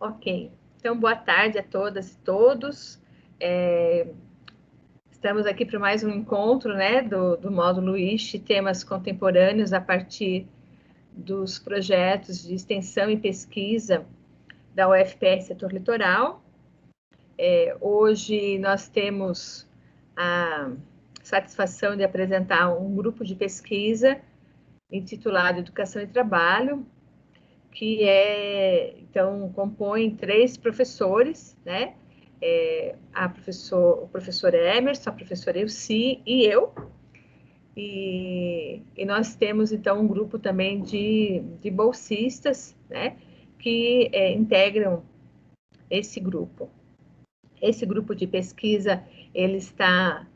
Ok, então boa tarde a todas e todos. Estamos aqui para mais um encontro, né, do módulo IST, temas contemporâneos a partir dos projetos de extensão e pesquisa da UFPR Setor Litoral. Hoje nós temos a satisfação de apresentar um grupo de pesquisa intitulado Educação e Trabalho, que então, compõe 3 professores, né? O professor Emerson, a professora Elci e eu. E nós temos, então, um grupo também de bolsistas, né? Que integram esse grupo. Esse grupo de pesquisa, ele está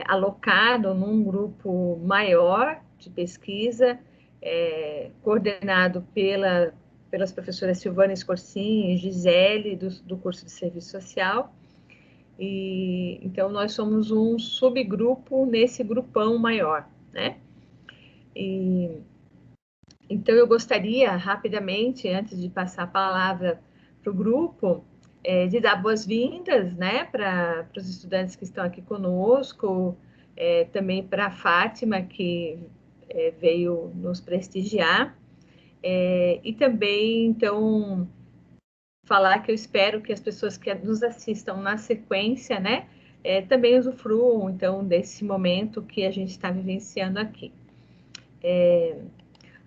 alocado num grupo maior de pesquisa, coordenado pelas professoras Silvana Scorsin e Gisele, do curso de Serviço Social. E, então, nós somos um subgrupo nesse grupão maior, né? Então, eu gostaria, rapidamente, antes de passar a palavra para o grupo, de dar boas-vindas, né, para os estudantes que estão aqui conosco, também para a Fátima, que veio nos prestigiar, e também, então, falar que eu espero que as pessoas que nos assistam na sequência, né, também usufruam, então, desse momento que a gente está vivenciando aqui.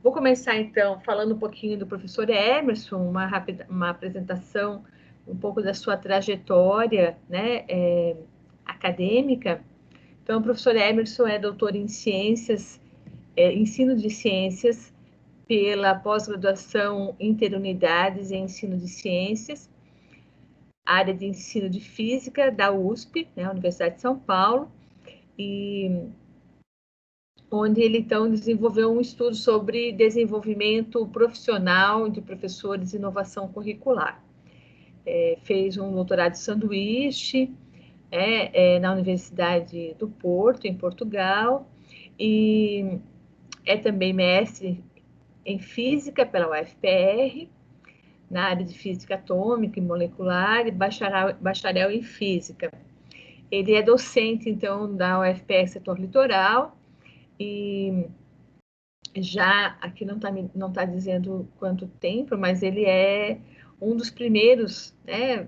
Vou começar, então, falando um pouquinho do professor Emerson, uma apresentação um pouco da sua trajetória, né, acadêmica. Então, o professor Emerson é doutor em ciências, ensino de ciências, pela pós-graduação Interunidades em Ensino de Ciências, área de ensino de física da USP, né, Universidade de São Paulo, e onde ele, então, desenvolveu um estudo sobre desenvolvimento profissional de professores e inovação curricular. Fez um doutorado de sanduíche na Universidade do Porto, em Portugal, e é também mestre em física pela UFPR, na área de física atômica e molecular, e bacharel em física. Ele é docente, então, da UFPR Setor Litoral, e já aqui não tá dizendo quanto tempo, mas ele é um dos primeiros, né,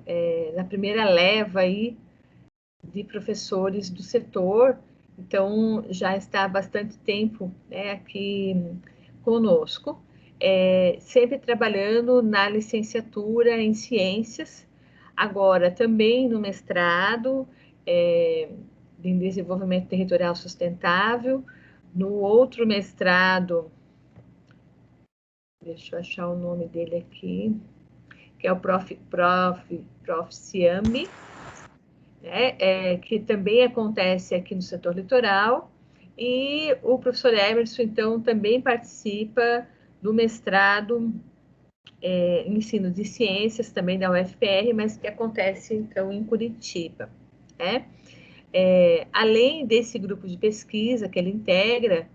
da primeira leva aí de professores do setor, então já está há bastante tempo, né, aqui conosco, sempre trabalhando na licenciatura em ciências, agora também no mestrado em desenvolvimento territorial sustentável, no outro mestrado, deixa eu achar o nome dele aqui, que é o Prof. Ciambi, né, que também acontece aqui no setor litoral, e o professor Emerson, então, também participa do mestrado em ensino de ciências, também da UFPR, mas que acontece, então, em Curitiba, né? Além desse grupo de pesquisa que ele integra,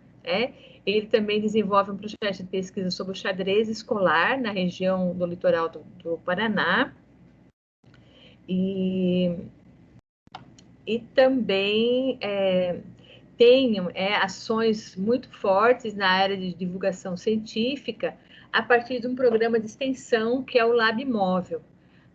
ele também desenvolve um projeto de pesquisa sobre o xadrez escolar na região do litoral do Paraná, e também tem ações muito fortes na área de divulgação científica a partir de um programa de extensão que é o Lab Móvel,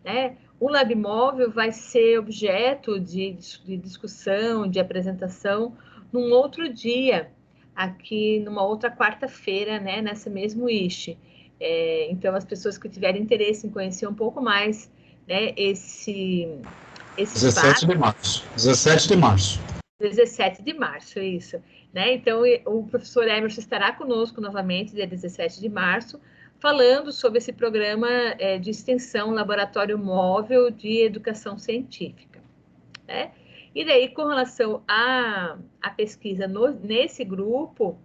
né? O Lab Móvel vai ser objeto de discussão, de apresentação num outro dia, aqui numa outra quarta-feira, né, nessa mesmo IST. Então, as pessoas que tiverem interesse em conhecer um pouco mais, né, esse 17 espaço, de março. 17 de março. 17 de março, isso. Né? Então, o professor Emerson estará conosco novamente, dia 17 de março, falando sobre esse programa de extensão Laboratório Móvel de Educação Científica. Né? E daí, com relação à pesquisa nesse grupo,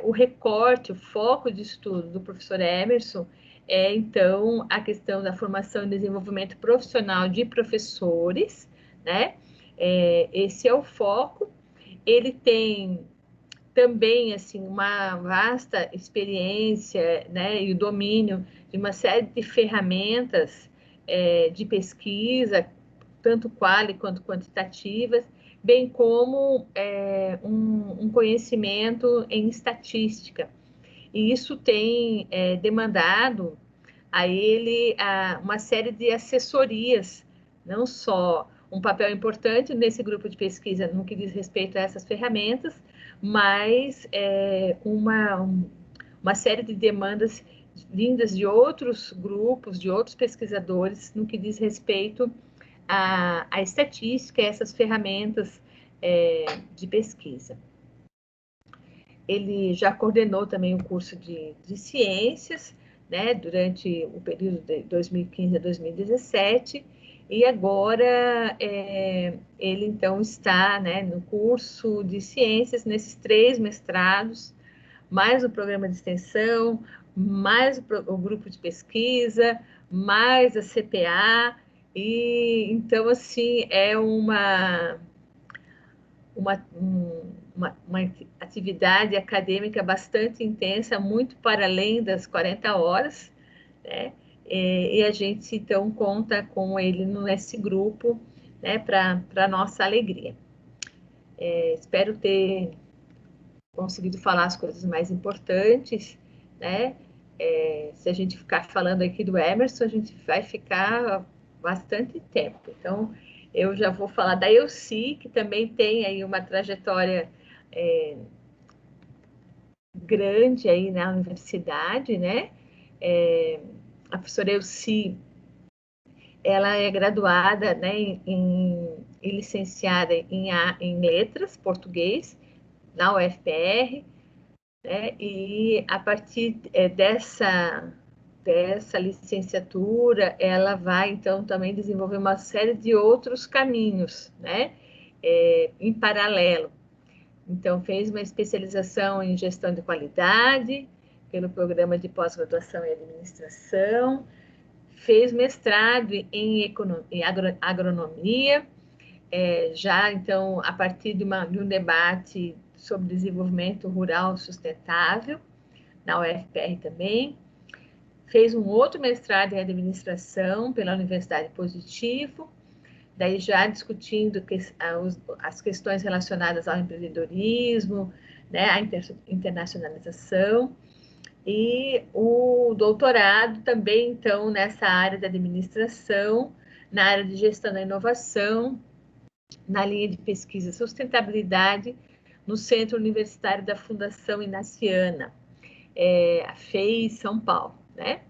o recorte, o foco de estudo do professor Emerson então, a questão da formação e desenvolvimento profissional de professores, né? Esse é o foco. Ele tem também assim uma vasta experiência, né, e o domínio de uma série de ferramentas de pesquisa, tanto quali quanto quantitativas, bem como um conhecimento em estatística. E isso tem demandado a ele uma série de assessorias, não só um papel importante nesse grupo de pesquisa no que diz respeito a essas ferramentas, mas uma série de demandas vindas de outros grupos, de outros pesquisadores, no que diz respeito à estatística, essas ferramentas de pesquisa. Ele já coordenou também o curso de ciências, né, durante o período de 2015 a 2017, e agora ele então está, né, no curso de ciências, nesses 3 mestrados, mais o programa de extensão, mais o grupo de pesquisa, mais a CPA, e então, assim, é uma atividade acadêmica bastante intensa, muito para além das 40 horas, né? E a gente, então, conta com ele nesse grupo, né, para nossa alegria. Espero ter conseguido falar as coisas mais importantes, né? Se a gente ficar falando aqui do Emerson, a gente vai ficar bastante tempo. Então, eu já vou falar da Elci, que também tem aí uma trajetória grande aí na universidade, né? A professora Elci, ela é graduada, né, e licenciada em letras, português, na UFPR, né? E a partir dessa licenciatura, ela vai, então, também desenvolver uma série de outros caminhos, né? Em paralelo. Então, fez uma especialização em gestão de qualidade, pelo programa de pós-graduação em administração, fez mestrado em agronomia, já, então, a partir de um debate sobre desenvolvimento rural sustentável, na UFPR também, fez um outro mestrado em administração pela Universidade Positivo, daí já discutindo as questões relacionadas ao empreendedorismo, né, à internacionalização, e o doutorado também, então, nessa área de administração, na área de gestão da inovação, na linha de pesquisa e sustentabilidade, no Centro Universitário da Fundação Inaciana, a FEI São Paulo, né?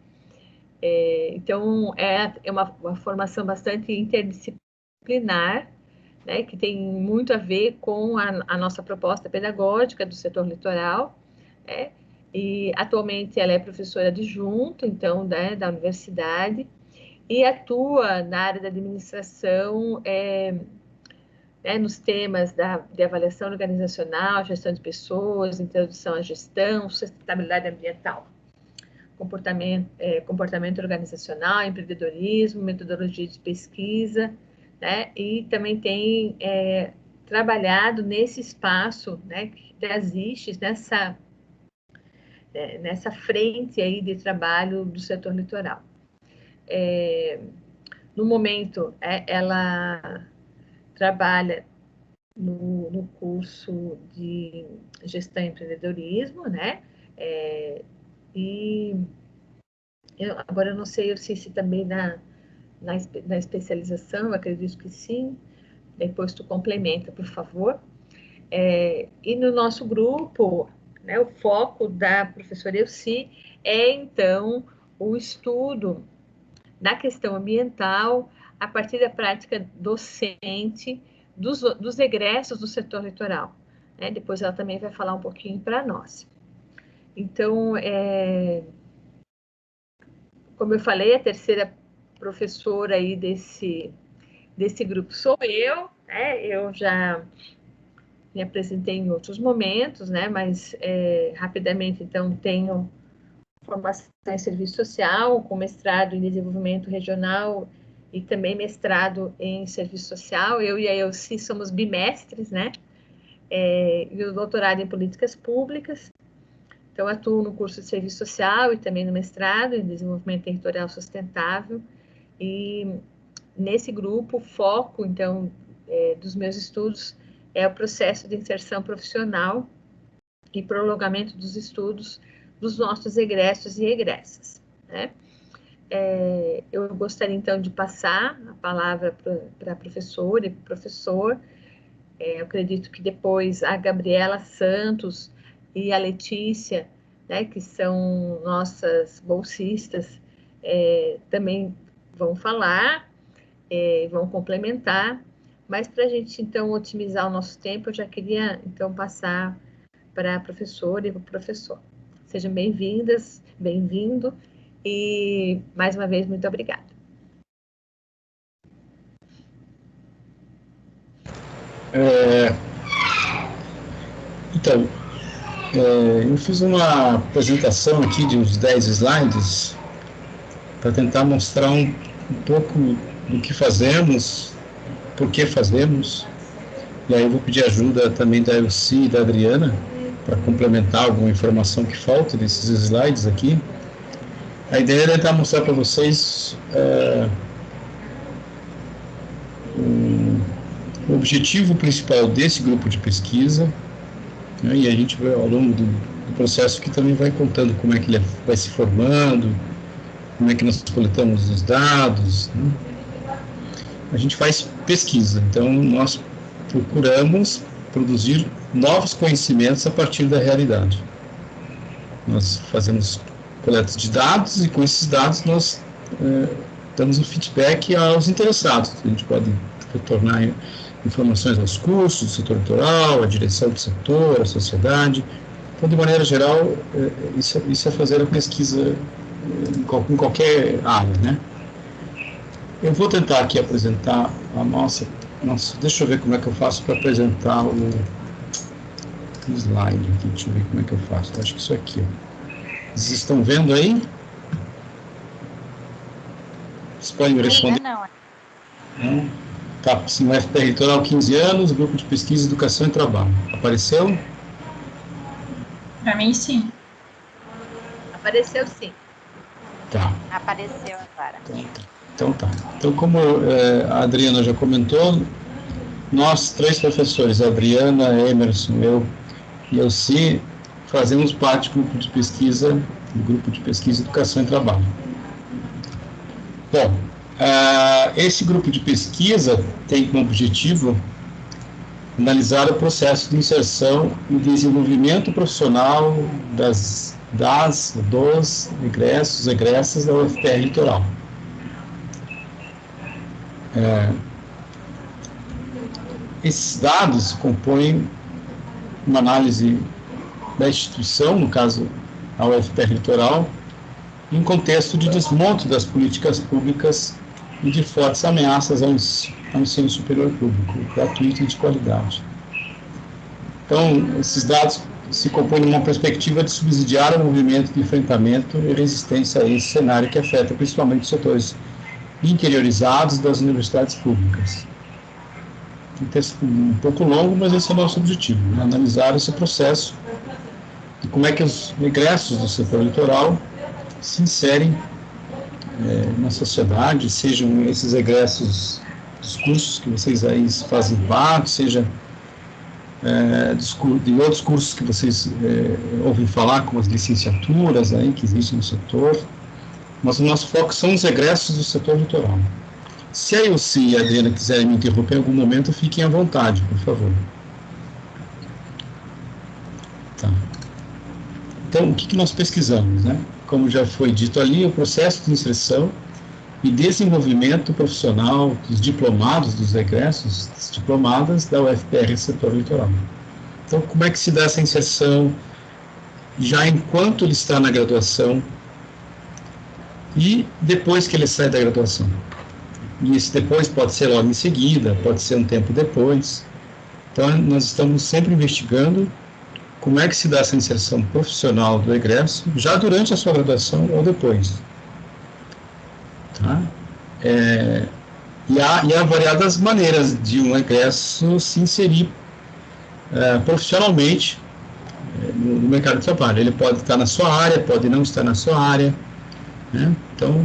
Então, é uma formação bastante interdisciplinar, né, que tem muito a ver com a nossa proposta pedagógica do setor litoral, né? E atualmente ela é professora adjunta, então, né, da universidade, e atua na área da administração, né, nos temas de avaliação organizacional, gestão de pessoas, introdução à gestão, sustentabilidade ambiental, comportamento organizacional, empreendedorismo, metodologia de pesquisa, né, e também tem trabalhado nesse espaço, né, que existe nessa frente aí de trabalho do setor litoral. No momento, ela trabalha no curso de gestão e empreendedorismo, né? E agora eu não sei se também na especialização, eu acredito que sim. Depois tu complementa, por favor. E no nosso grupo, né, o foco da professora Elci então, o estudo da questão ambiental a partir da prática docente dos egressos do setor litoral. Né? Depois ela também vai falar um pouquinho para nós. Então, como eu falei, a terceira professora aí desse grupo sou eu, né? Eu já me apresentei em outros momentos, né? Mas rapidamente, então, tenho formação em serviço social, com mestrado em desenvolvimento regional e também mestrado em serviço social. Eu e a Elci somos bimestres, né? E o doutorado em políticas públicas. Então, atuo no curso de serviço social e também no mestrado em desenvolvimento territorial sustentável. E nesse grupo, o foco, então, dos meus estudos é o processo de inserção profissional e prolongamento dos estudos dos nossos egressos e egressas, né? Eu gostaria, então, de passar a palavra para a professora e para o professor. Eu acredito que depois a Gabriela Santos e a Letícia, né, que são nossas bolsistas, também vão falar, vão complementar, mas para a gente, então, otimizar o nosso tempo, eu já queria, então, passar para a professora e para o professor. Sejam bem-vindas, bem-vindo, e, mais uma vez, muito obrigada. Então, eu fiz uma apresentação aqui de uns 10 slides para tentar mostrar um pouco do que fazemos, por que fazemos, e aí eu vou pedir ajuda também da Elci e da Adriana para complementar alguma informação que falta desses slides aqui. A ideia é tentar mostrar para vocês o objetivo principal desse grupo de pesquisa, né, e a gente vai, ao longo do processo que também vai contando como é que ele vai se formando, como é que nós coletamos os dados, né? A gente faz pesquisa, então nós procuramos produzir novos conhecimentos a partir da realidade. Nós fazemos coleta de dados e com esses dados nós damos um feedback aos interessados. A gente pode retornar informações aos cursos do setor litoral, à direção do setor, à sociedade. Então, de maneira geral, isso é fazer a pesquisa em qualquer área, né? Eu vou tentar aqui apresentar a nossa, deixa eu ver como é que eu faço para apresentar o slide aqui, deixa eu ver como é que eu faço. Eu acho que isso aqui, ó. Vocês estão vendo aí? Vocês podem me responder? Não. Tá, sim, o FPR Litoral, 15 anos, Grupo de Pesquisa, Educação e Trabalho. Apareceu? Para mim, sim. Apareceu, sim. Tá. Apareceu agora. Então tá. Então, como a Adriana já comentou, nós três professores, a Adriana, Emerson, eu e Elci, fazemos parte do grupo de pesquisa, Educação e Trabalho. Bom, esse grupo de pesquisa tem como objetivo analisar o processo de inserção e desenvolvimento profissional dos egressos, egressas da UFPR Litoral. Esses dados compõem uma análise da instituição, no caso a UFPR Litoral, em contexto de desmonte das políticas públicas e de fortes ameaças ao ensino superior público, gratuito e de qualidade. Então, esses dados se compõem numa perspectiva de subsidiar o movimento de enfrentamento e resistência a esse cenário que afeta principalmente os setores interiorizados das universidades públicas. Um texto um pouco longo, mas esse é o nosso objetivo, né? Analisar esse processo e como é que os egressos do setor litoral se inserem na sociedade, sejam esses egressos dos cursos que vocês aí fazem parte, seja de outros cursos que vocês ouvem falar, como as licenciaturas aí que existem no setor, mas o nosso foco são os egressos do setor litoral. Se a Elci e a Adriana quiserem me interromper em algum momento, fiquem à vontade, por favor. Tá. Então, o que nós pesquisamos, né? Como já foi dito ali, o processo de inserção e desenvolvimento profissional dos diplomados, dos egressos, das diplomadas da UFPR Setor Litoral. Então, como é que se dá essa inserção já enquanto ele está na graduação e depois que ele sai da graduação? E esse depois pode ser logo em seguida, pode ser um tempo depois. Então, nós estamos sempre investigando como é que se dá essa inserção profissional do egresso, já durante a sua graduação ou depois. Tá? E há variadas maneiras de um egresso se inserir profissionalmente no mercado de trabalho. Ele pode estar na sua área, pode não estar na sua área, né? Então,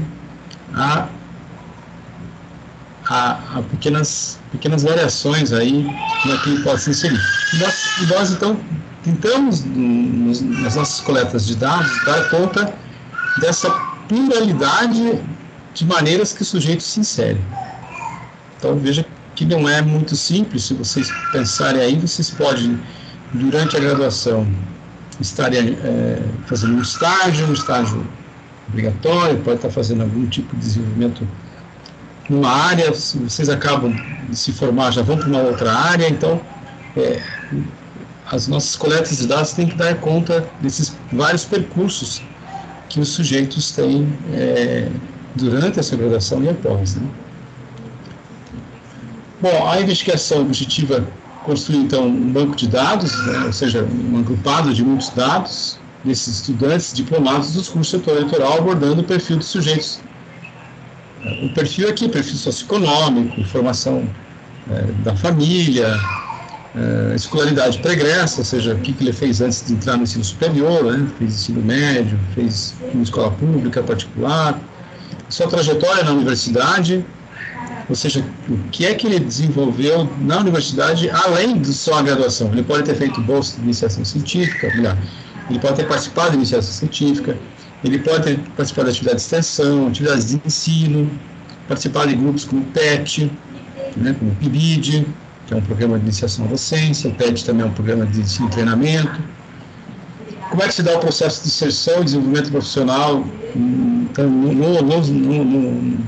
há há pequenas variações aí que pode se inserir. Nós, então, tentamos, nas nossas coletas de dados, dar conta dessa pluralidade de maneiras que o sujeito se insere. Então, veja que não é muito simples. Se vocês pensarem aí, vocês podem, durante a graduação, estarem fazendo um estágio obrigatório, pode estar fazendo algum tipo de desenvolvimento numa área. Se vocês acabam de se formar, já vão para uma outra área. Então, as nossas coletas de dados têm que dar conta desses vários percursos que os sujeitos têm durante a sua graduação e após, né? Bom, a investigação objetiva construi, então, um banco de dados, né, ou seja, um agrupado de muitos dados desses estudantes diplomados dos cursos de setor eleitoral, abordando o perfil dos sujeitos. O perfil aqui, perfil socioeconômico, formação da família, escolaridade pregressa, ou seja, o que ele fez antes de entrar no ensino superior, né, fez ensino médio, fez uma escola pública, particular, sua trajetória na universidade, ou seja, o que é que ele desenvolveu na universidade, além de só a graduação. Ele pode ter feito bolsa de iniciação científica, ele pode ter participado de iniciação científica, ele pode ter participado de atividades de extensão, atividades de ensino, participar de grupos como o PET, né, como o PIBID, que é um programa de iniciação à docência, o PET também é um programa de ensino e treinamento. Como é que se dá o processo de inserção e desenvolvimento profissional no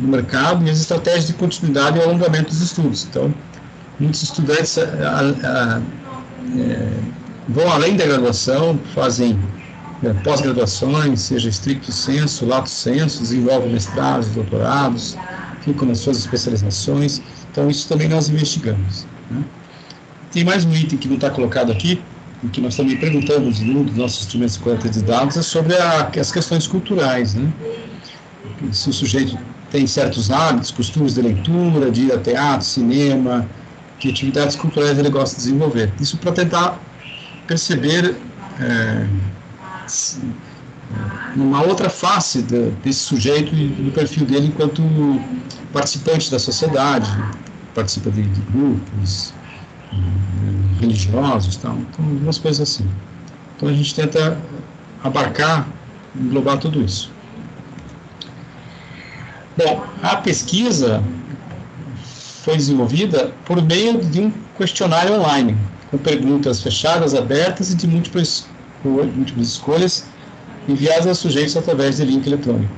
mercado e as estratégias de continuidade e alongamento dos estudos? Então, muitos estudantes vão além da graduação, fazem pós-graduações, seja stricto sensu, lato sensu, desenvolvem mestrados, doutorados, ficam nas suas especializações. Então, isso também nós investigamos, né? Tem mais um item que não está colocado aqui, que nós também perguntamos no dos nossos instrumentos de coleta de dados, é sobre as questões culturais, né? Se o sujeito tem certos hábitos, costumes de leitura, de ir a teatro, cinema, que atividades culturais ele gosta de desenvolver. Isso para tentar perceber uma outra face desse sujeito e do perfil dele enquanto participante da sociedade, participa de grupos religiosos, tal. Então, algumas coisas assim. Então, a gente tenta abarcar, englobar tudo isso. Bom, a pesquisa foi desenvolvida por meio de um questionário online, com perguntas fechadas, abertas e de múltiplas escolhas enviadas a sujeitos através de link eletrônico.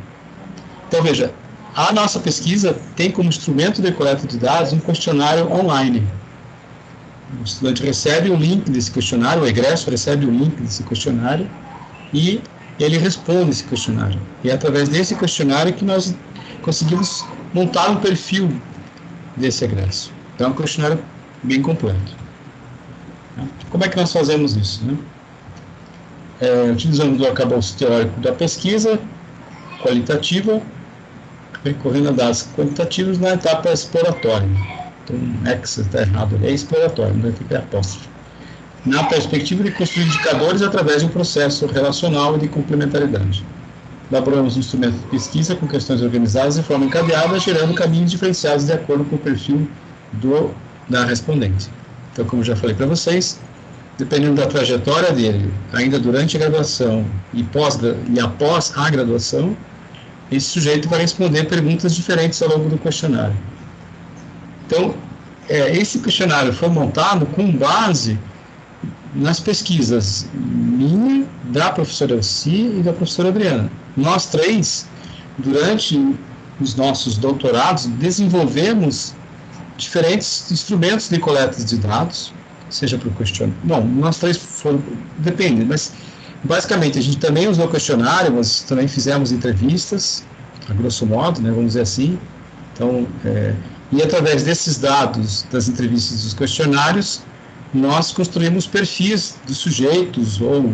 Então, veja, a nossa pesquisa tem como instrumento de coleta de dados um questionário online. O estudante recebe o link desse questionário, o egresso recebe o link desse questionário e ele responde esse questionário. E é através desse questionário que nós conseguimos montar um perfil desse egresso. Então, é um questionário bem completo. Como é que nós fazemos isso, né? Utilizando o arcabouço teórico da pesquisa qualitativa, recorrendo a dados quantitativos na etapa exploratória. Então, X está errado, é exploratório, não vai ter que apóstrofe. Na perspectiva de construir indicadores através de um processo relacional e de complementaridade. Elaboramos um instrumento de pesquisa com questões organizadas de forma encadeada, gerando caminhos diferenciados de acordo com o perfil da respondente. Então, como já falei para vocês, dependendo da trajetória dele, ainda durante a graduação e após a graduação, esse sujeito vai responder perguntas diferentes ao longo do questionário. Então, esse questionário foi montado com base nas pesquisas minha, da professora Elci e da professora Adriana. Nós três, durante os nossos doutorados, desenvolvemos diferentes instrumentos de coleta de dados, seja para o questionário. Bom, nós três foram, depende, mas basicamente a gente também usou questionário, mas também fizemos entrevistas, a grosso modo, né, vamos dizer assim. Então, e através desses dados, das entrevistas e dos questionários, nós construímos perfis dos sujeitos ou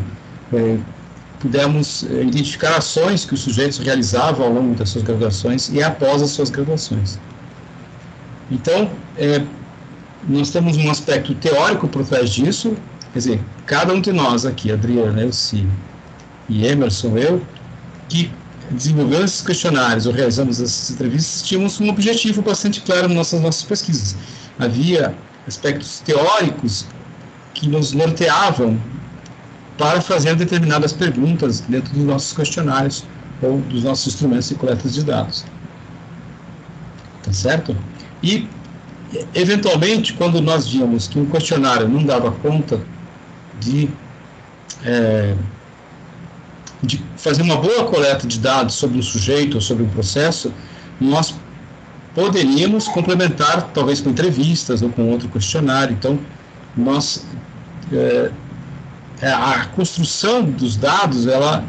pudemos identificar ações que os sujeitos realizavam ao longo das suas graduações e após as suas graduações. Então, nós temos um aspecto teórico por trás disso, quer dizer, cada um de nós aqui, Adriana, Elci e Emerson, eu, que desenvolvendo esses questionários ou realizando essas entrevistas, tínhamos um objetivo bastante claro nas nossas pesquisas. Havia aspectos teóricos que nos norteavam para fazer determinadas perguntas dentro dos nossos questionários ou dos nossos instrumentos de coleta de dados. Tá certo? E, eventualmente, quando nós víamos que um questionário não dava conta de fazer uma boa coleta de dados sobre um sujeito ou sobre um processo, nós poderíamos complementar, talvez com entrevistas ou com outro questionário. Então, a construção dos dados, ela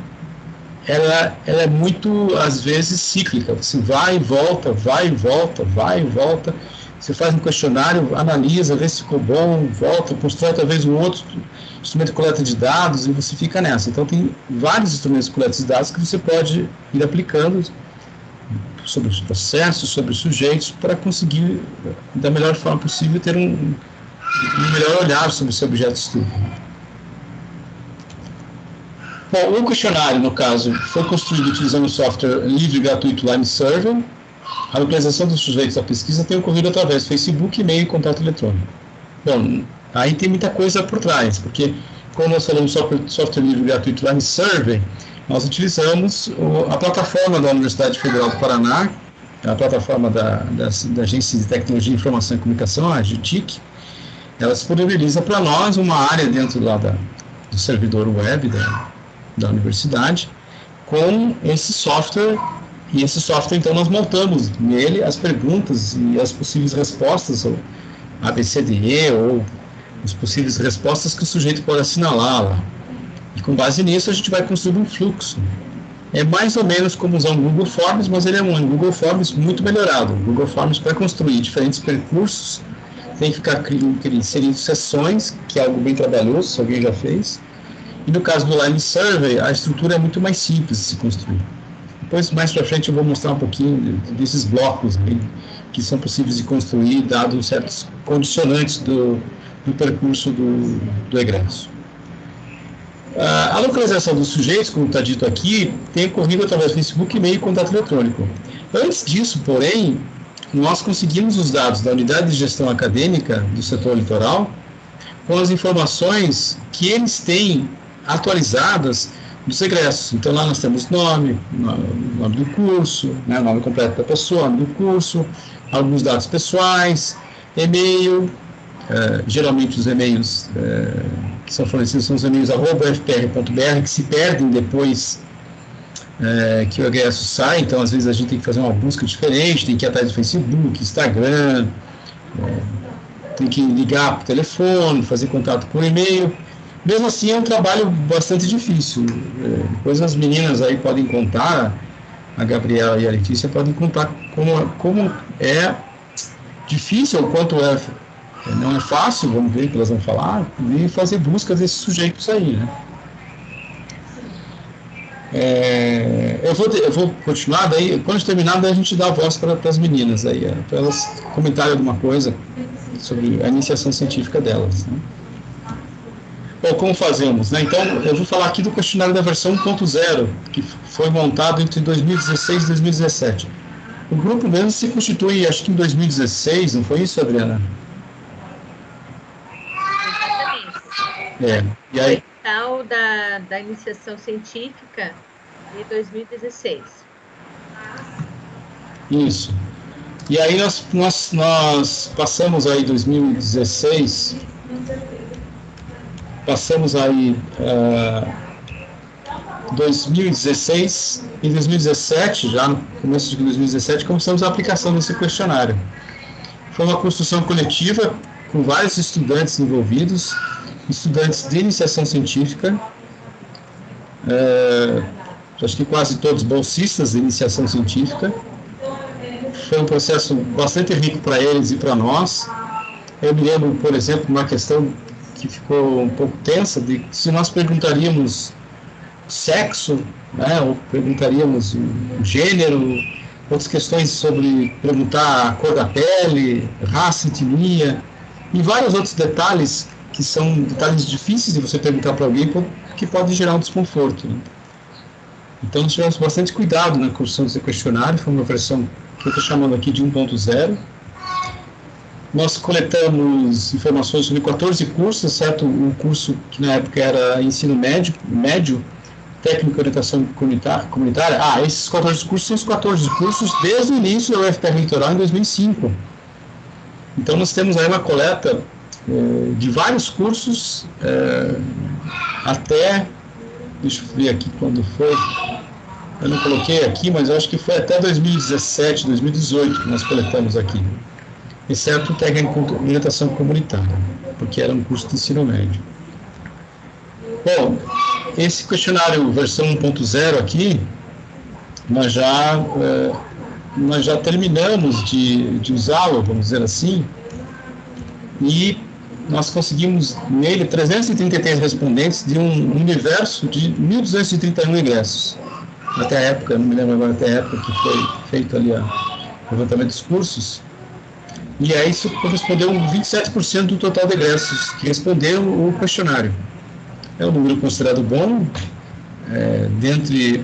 é muito, às vezes, cíclica. Você vai e volta, vai e volta, vai e volta. Você faz um questionário, analisa, vê se ficou bom, volta, constrói talvez um outro instrumento de coleta de dados e você fica nessa. Então, tem vários instrumentos de coleta de dados que você pode ir aplicando sobre os processos, sobre os sujeitos, para conseguir, da melhor forma possível, ter um melhor olhar sobre o seu objeto de estudo. Bom, o questionário, no caso, foi construído utilizando o software livre e gratuito Lime Survey. A localização dos sujeitos da pesquisa tem ocorrido através do Facebook, e-mail e contato eletrônico. Bom, aí tem muita coisa por trás, porque, como nós falamos software livre e gratuito Lime Survey, nós utilizamos a plataforma da Universidade Federal do Paraná, a plataforma da Agência de Tecnologia, Informação e Comunicação, a AGTIC. Ela disponibiliza para nós uma área dentro lá do servidor web da universidade com esse software, e esse software, então, nós montamos nele as perguntas e as possíveis respostas, ou ABCDE, ou as possíveis respostas que o sujeito pode assinalar lá. E com base nisso a gente vai construir um fluxo. É mais ou menos como usar um Google Forms, mas ele é um Google Forms muito melhorado. O Google Forms, para construir diferentes percursos, tem que ficar inserindo sessões, que é algo bem trabalhoso, se alguém já fez. E no caso do Lime Survey, a estrutura é muito mais simples de se construir. Depois, mais para frente, eu vou mostrar um pouquinho desses blocos que são possíveis de construir, dado certos condicionantes do percurso do egresso. A localização dos sujeitos, como está dito aqui, tem ocorrido através do Facebook, e-mail e contato eletrônico. Antes disso, porém, nós conseguimos os dados da Unidade de Gestão Acadêmica do Setor Litoral com as informações que eles têm atualizadas dos egressos. Então, lá nós temos nome do curso, né, nome completo da pessoa, nome do curso, alguns dados pessoais, e-mail, geralmente os e-mails que são fornecidos são os e-mails @fpr.br, que se perdem depois que o egresso sai. Então, às vezes, a gente tem que fazer uma busca diferente, tem que ir atrás do Facebook, Instagram, tem que ligar para o telefone, fazer contato por e-mail. Mesmo assim, é um trabalho bastante difícil. Depois as meninas aí podem contar, a Gabriela e a Letícia podem contar como é difícil, o quanto não é fácil, vamos ver o que elas vão falar, e fazer busca desses sujeitos aí, né? Eu vou continuar, daí, quando terminar, daí a gente dá a voz para as meninas, aí, para elas comentarem alguma coisa sobre a iniciação científica delas, né? Bom, como fazemos, né? Então, eu vou falar aqui do questionário da versão 1.0, que foi montado entre 2016 e 2017. O grupo mesmo se constitui, acho que em 2016, não foi isso, Adriana? Exatamente. E aí... Tal da iniciação científica de 2016. Isso. E aí nós passamos aí 2016... Passamos aí 2016 e 2017, já no começo de 2017, começamos a aplicação desse questionário. Foi uma construção coletiva com vários estudantes envolvidos, estudantes de iniciação científica, acho que quase todos bolsistas de iniciação científica. Foi um processo bastante rico para eles e para nós. Eu me lembro, por exemplo, uma questão que ficou um pouco tensa, de se nós perguntaríamos sexo, né, ou perguntaríamos o gênero, outras questões sobre perguntar a cor da pele, raça, etnia, e vários outros detalhes que são detalhes difíceis de você perguntar para alguém, que podem gerar um desconforto, né? Então, nós tivemos bastante cuidado na construção desse questionário, foi uma versão que eu estou chamando aqui de 1.0. Nós coletamos informações sobre 14 cursos, certo? Um curso que na época era ensino médio, técnico de orientação comunitária. Esses 14 cursos são os 14 cursos desde o início da UFPR Litoral em 2005. Então, nós temos aí uma coleta de vários cursos até, deixa eu ver aqui quando foi, eu não coloquei aqui, mas eu acho que foi até 2017, 2018 que nós coletamos aqui, exceto o técnico de orientação comunitária, porque era um curso de ensino médio. Bom, esse questionário versão 1.0 aqui, nós já terminamos de usá-lo, vamos dizer assim, e nós conseguimos nele 333 respondentes de um universo de 1.231 ingressos. Até a época, não me lembro agora até a época que foi feito ali o levantamento dos cursos. E aí isso correspondeu a 27% do total de ingressos que responderam o questionário. É um número considerado bom, dentre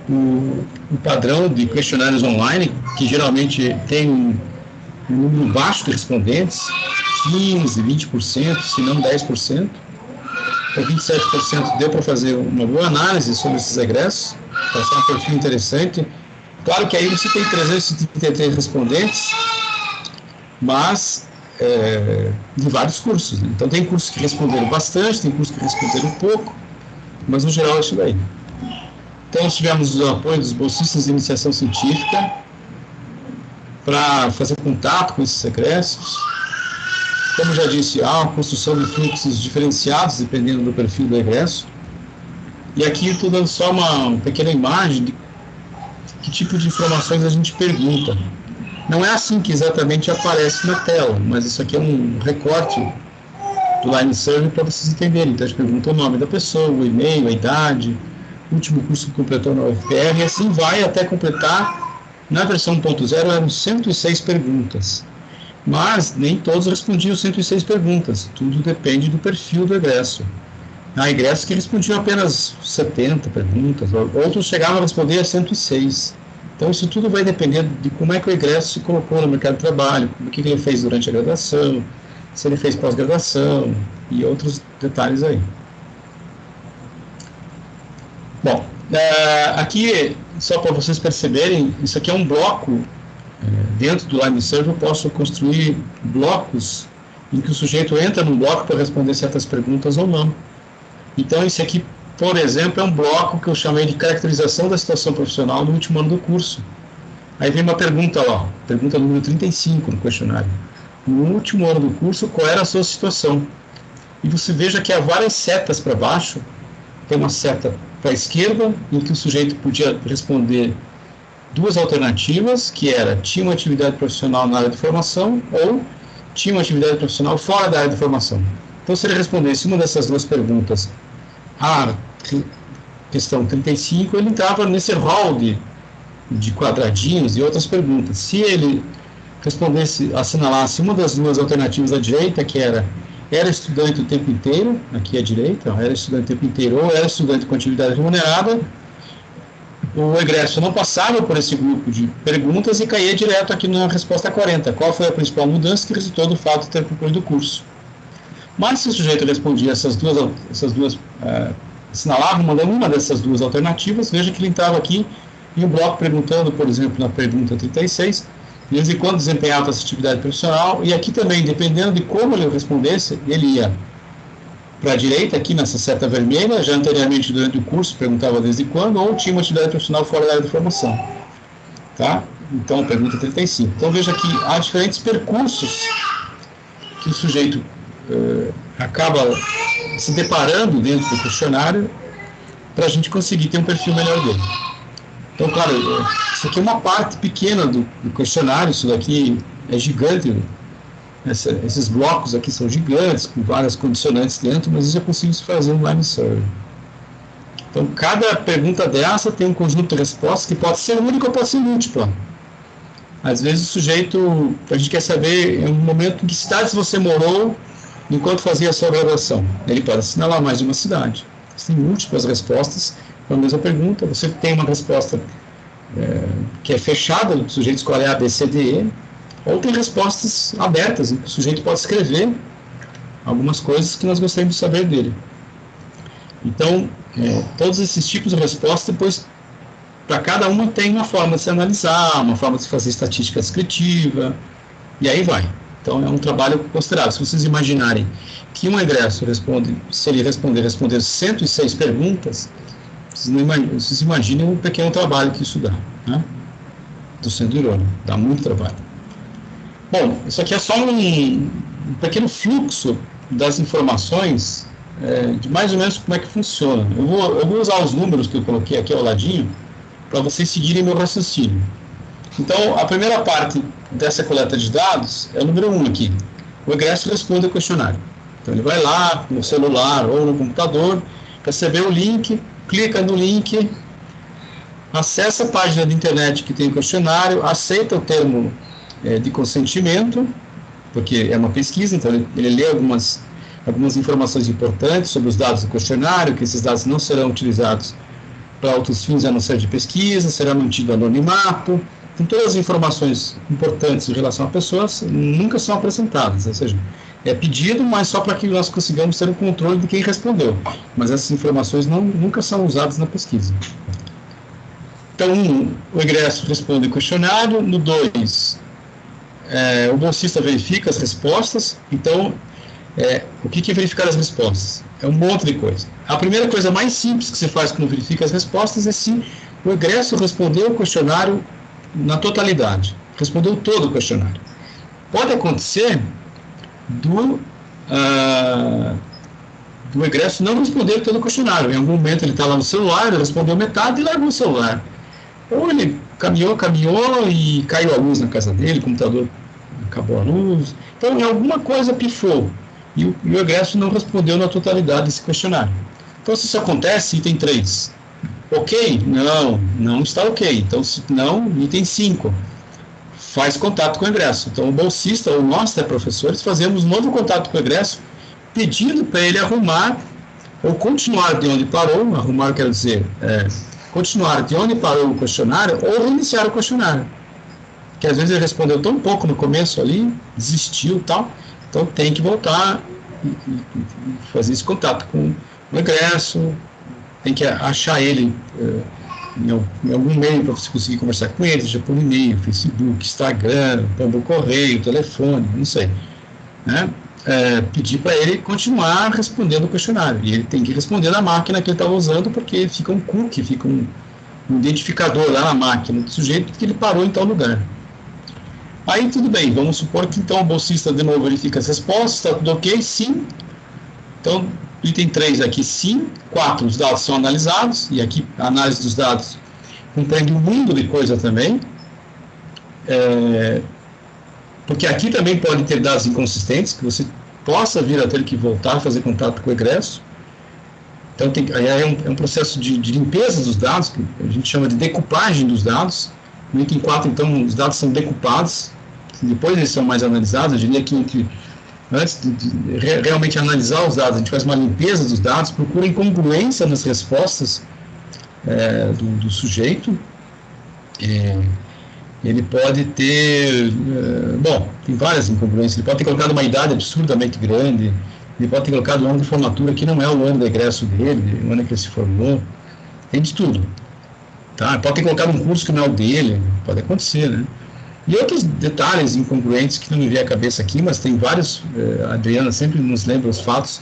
o padrão de questionários online, que geralmente tem um número baixo de respondentes, 15%, 20%, se não 10%. Então, 27% deu para fazer uma boa análise sobre esses egressos, passar um perfil interessante. Claro que aí você tem 333 respondentes, mas de vários cursos. Né? Então, tem cursos que responderam bastante, tem cursos que responderam pouco, mas no geral é isso daí. Então, nós tivemos o apoio dos bolsistas de iniciação científica para fazer contato com esses egressos. Como já disse, há uma construção de fluxos diferenciados dependendo do perfil do egresso. E aqui eu estou dando só uma pequena imagem de que tipo de informações a gente pergunta. Não é assim que exatamente aparece na tela, mas isso aqui é um recorte do Line Survey para vocês entenderem. Então, a gente pergunta o nome da pessoa, o e-mail, a idade, o último curso que completou na UFPR, e assim vai até completar, na versão 1.0, eram 106 perguntas. Mas nem todos respondiam 106 perguntas, tudo depende do perfil do egresso. Há egressos que respondiam apenas 70 perguntas, outros chegavam a responder a 106. Então, isso tudo vai depender de como é que o egresso se colocou no mercado de trabalho, o que ele fez durante a graduação, se ele fez pós-graduação e outros detalhes aí. Bom, aqui, só para vocês perceberem, isso aqui é um bloco. Dentro do Line Survey eu posso construir blocos em que o sujeito entra num bloco para responder certas perguntas ou não. Então, esse aqui, por exemplo, é um bloco que eu chamei de caracterização da situação profissional no último ano do curso. Aí vem uma pergunta lá, pergunta número 35 no questionário. No último ano do curso, qual era a sua situação? E você veja que há várias setas para baixo. Tem uma seta para a esquerda, em que o sujeito podia responder duas alternativas, que era, tinha uma atividade profissional na área de formação ou tinha uma atividade profissional fora da área de formação. Então, se ele respondesse uma dessas duas perguntas, a questão 35, ele entrava nesse rol de quadradinhos e outras perguntas. Se ele respondesse, assinalasse uma das duas alternativas à direita, que era estudante o tempo inteiro, aqui à direita, era estudante o tempo inteiro, ou era estudante com atividade remunerada, o egresso não passava por esse grupo de perguntas e caía direto aqui na resposta 40. Qual foi a principal mudança que resultou do fato de ter concluído o curso? Mas se o sujeito respondia assinalava uma dessas duas alternativas, veja que ele entrava aqui em um bloco perguntando, por exemplo, na pergunta 36, de vez em quando desempenhava essa atividade profissional, e aqui também, dependendo de como ele respondesse, ele ia para a direita, aqui nessa seta vermelha, já anteriormente durante o curso, perguntava desde quando, ou tinha uma atividade profissional fora da área de formação. Tá? Então, pergunta 35. Então, veja que há diferentes percursos que o sujeito acaba se deparando dentro do questionário para a gente conseguir ter um perfil melhor dele. Então, claro, isso aqui é uma parte pequena do questionário, isso daqui é gigante. Esses blocos aqui são gigantes, com várias condicionantes dentro, mas isso é possível se fazer um Line Survey. Então, cada pergunta dessa tem um conjunto de respostas que pode ser única ou pode ser múltipla. Às vezes o sujeito, a gente quer saber em um momento em que cidades você morou enquanto fazia a sua graduação. Ele pode assinalar mais de uma cidade. Tem múltiplas respostas com a mesma pergunta, você tem uma resposta que é fechada, o sujeito escolhe A, B, C, D, E, ou tem respostas abertas, em que o sujeito pode escrever algumas coisas que nós gostaríamos de saber dele. Então, todos esses tipos de resposta, depois, para cada uma tem uma forma de se analisar, uma forma de se fazer estatística descritiva, e aí vai. Então, é um trabalho considerável. Se vocês imaginarem que um egresso responde, se ele responder 106 perguntas, vocês imaginem o pequeno trabalho que isso dá, né? Do centro neurônio, dá muito trabalho. Bom, isso aqui é só um pequeno fluxo das informações, de mais ou menos como é que funciona. Eu vou usar os números que eu coloquei aqui ao ladinho para vocês seguirem meu raciocínio. Então, a primeira parte dessa coleta de dados é o número 1 aqui. O egresso responde ao questionário. Então, ele vai lá no celular ou no computador, recebeu o link, clica no link, acessa a página da internet que tem o questionário, aceita o termo de consentimento, porque é uma pesquisa, então ele lê algumas informações importantes sobre os dados do questionário, que esses dados não serão utilizados para outros fins a não ser de pesquisa, será mantido anonimato. Então, todas as informações importantes em relação a pessoas nunca são apresentadas, ou seja, é pedido, mas só para que nós consigamos ter o controle de quem respondeu. Mas essas informações nunca são usadas na pesquisa. Então, o egresso responde o questionário. No 2, o bolsista verifica as respostas. Então, o que é verificar as respostas? É um monte de coisa. A primeira coisa mais simples que se faz quando verifica as respostas é se o egresso respondeu o questionário na totalidade. Respondeu todo o questionário. Pode acontecer do egresso não responder todo o questionário. Em algum momento ele está lá no celular, ele respondeu metade e largou o celular. Ou ele caminhou e caiu a luz na casa dele, o computador acabou a luz. Então, em alguma coisa pifou. E o egresso não respondeu na totalidade desse questionário. Então, se isso acontece, item 3. Ok? Não está ok. Então, se não, item 5. Faz contato com o egresso. Então, o bolsista ou nós, professores, fazemos um novo contato com o egresso, pedindo para ele arrumar ou continuar de onde parou. Arrumar quer dizer continuar de onde parou o questionário ou reiniciar o questionário. Que às vezes ele respondeu tão pouco no começo ali, desistiu e tal. Então, tem que voltar e fazer esse contato com o egresso, tem que achar ele em algum meio para você conseguir conversar com ele, seja por e-mail, Facebook, Instagram, por correio, telefone, não sei. Né? Pedir para ele continuar respondendo o questionário. E ele tem que responder na máquina que ele estava usando, porque fica um cookie, fica um identificador lá na máquina do sujeito que ele parou em tal lugar. Aí tudo bem, vamos supor que então o bolsista de novo verifica as respostas, está tudo ok? Sim. Então, item 3 aqui, sim. 4, os dados são analisados, e aqui a análise dos dados compreende um mundo de coisa também, porque aqui também pode ter dados inconsistentes, que você possa vir a ter que voltar a fazer contato com o egresso. Então, é um processo de limpeza dos dados, que a gente chama de decupagem dos dados. No item 4, então, os dados são decupados, depois eles são mais analisados. Eu diria que antes de realmente analisar os dados, a gente faz uma limpeza dos dados, procura incongruência nas respostas do sujeito. Ele pode ter, tem várias incongruências, ele pode ter colocado uma idade absurdamente grande, ele pode ter colocado o ano de formatura que não é o ano do egresso dele, o ano que ele se formou, tem de tudo. Tá? Pode ter colocado um curso que não é o dele, pode acontecer, né? E outros detalhes incongruentes que não me vem à cabeça aqui, mas tem vários, a Adriana sempre nos lembra os fatos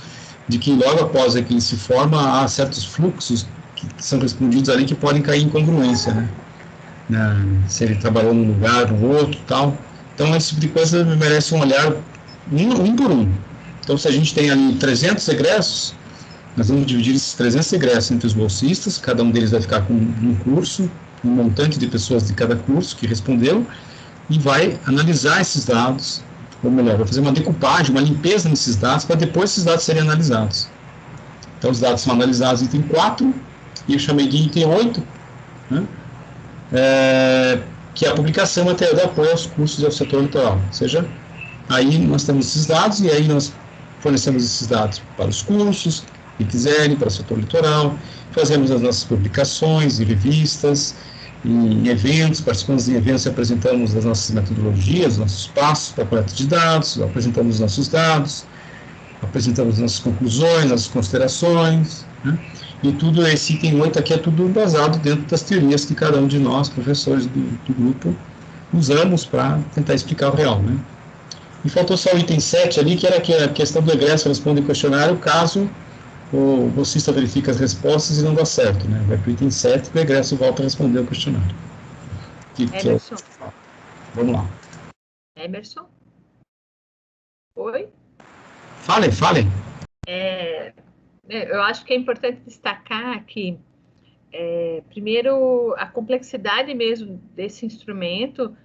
de que logo após que ele se forma, há certos fluxos que são respondidos ali que podem cair em incongruência, né? Se ele trabalhou num lugar, no outro, tal. Então, esse tipo de coisa merece um olhar um por um. Então, se a gente tem ali 300 egressos, nós vamos dividir esses 300 egressos entre os bolsistas, cada um deles vai ficar com um curso, um montante de pessoas de cada curso que responderam, e vai analisar esses dados, ou melhor, vai fazer uma decupagem, uma limpeza nesses dados, para depois esses dados serem analisados. Então, os dados são analisados em item 4, e eu chamei de item 8, né? Que é a publicação material de apoio aos cursos e ao setor litoral. Ou seja, aí nós temos esses dados, e aí nós fornecemos esses dados para os cursos, que quiserem, para o setor litoral, fazemos as nossas publicações em revistas, em eventos, participamos em eventos e apresentamos as nossas metodologias, nossos passos para a coleta de dados, apresentamos os nossos dados, apresentamos as nossas conclusões, as considerações, né? E tudo esse item 8 aqui é tudo baseado dentro das teorias que cada um de nós, professores do grupo, usamos para tentar explicar o real, né? E faltou só o item 7 ali, que era a questão do egresso responde o questionário, caso o bolsista verifica as respostas e não dá certo, né? Vai para o item 7 e o egresso volta a responder o questionário. Emerson. Vamos lá. Emerson? Oi? Falem. Eu acho que é importante destacar que, primeiro, a complexidade mesmo desse instrumento,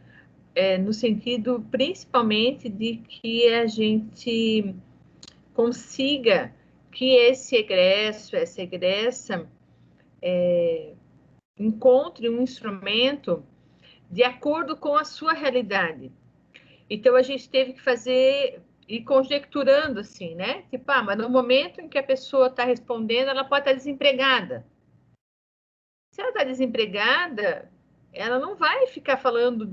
no sentido principalmente de que a gente consiga que esse egresso, essa egressa, encontre um instrumento de acordo com a sua realidade. Então, a gente teve que fazer e conjecturando assim, né? Tipo, mas no momento em que a pessoa está respondendo, ela pode estar desempregada. Se ela está desempregada, ela não vai ficar falando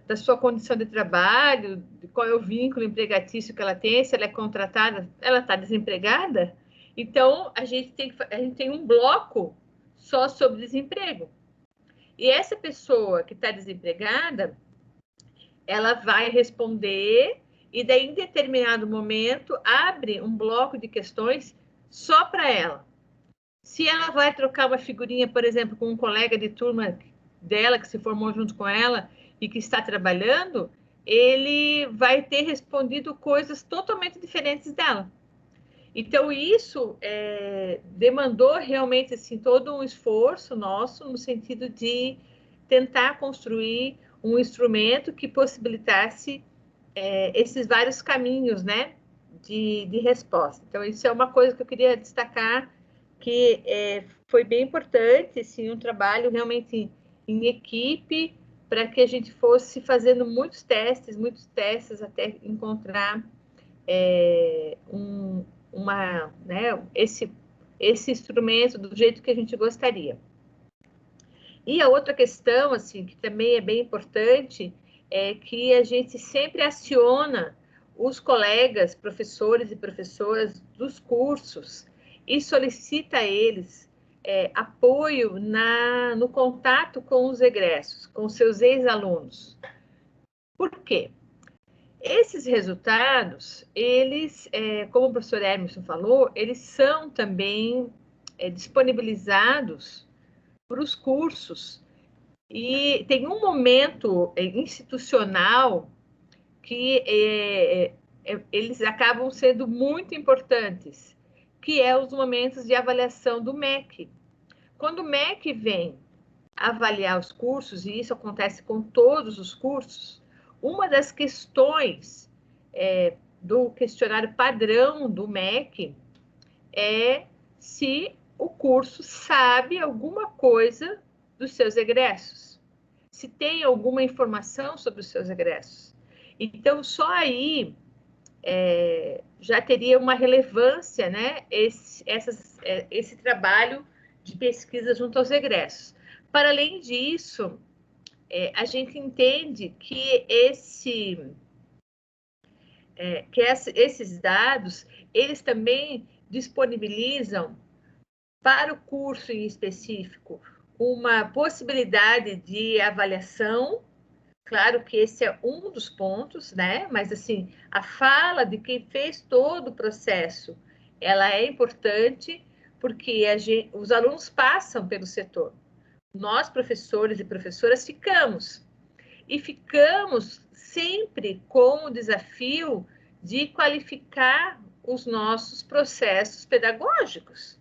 da sua condição de trabalho, de qual é o vínculo empregatício que ela tem, se ela é contratada, ela está desempregada. Então, a gente tem um bloco só sobre desemprego. E essa pessoa que está desempregada, ela vai responder e daí, em determinado momento, abre um bloco de questões só para ela. Se ela vai trocar uma figurinha, por exemplo, com um colega de turma dela, que se formou junto com ela e que está trabalhando, ele vai ter respondido coisas totalmente diferentes dela. Então, isso demandou realmente assim, todo um esforço nosso no sentido de tentar construir um instrumento que possibilitasse esses vários caminhos, né, de resposta. Então, isso é uma coisa que eu queria destacar, que foi bem importante, assim, um trabalho realmente em equipe, para que a gente fosse fazendo muitos testes até encontrar esse instrumento do jeito que a gente gostaria. E a outra questão, assim, que também é bem importante, é que a gente sempre aciona os colegas, professores e professoras dos cursos e solicita a eles apoio no contato com os egressos, com seus ex-alunos. Por quê? Esses resultados, eles, como o professor Emerson falou, eles são também disponibilizados para os cursos. E tem um momento institucional que eles acabam sendo muito importantes, que é os momentos de avaliação do MEC. Quando o MEC vem avaliar os cursos, e isso acontece com todos os cursos, uma das questões do questionário padrão do MEC é se o curso sabe alguma coisa dos seus egressos, se tem alguma informação sobre os seus egressos. Então, só aí já teria uma relevância, né, esse trabalho de pesquisa junto aos egressos. Para além disso, a gente entende que esses dados, eles também disponibilizam para o curso em específico uma possibilidade de avaliação. Claro que esse é um dos pontos, né? Mas, assim, a fala de quem fez todo o processo, ela é importante porque os alunos passam pelo setor. Nós, professores e professoras, ficamos sempre com o desafio de qualificar os nossos processos pedagógicos,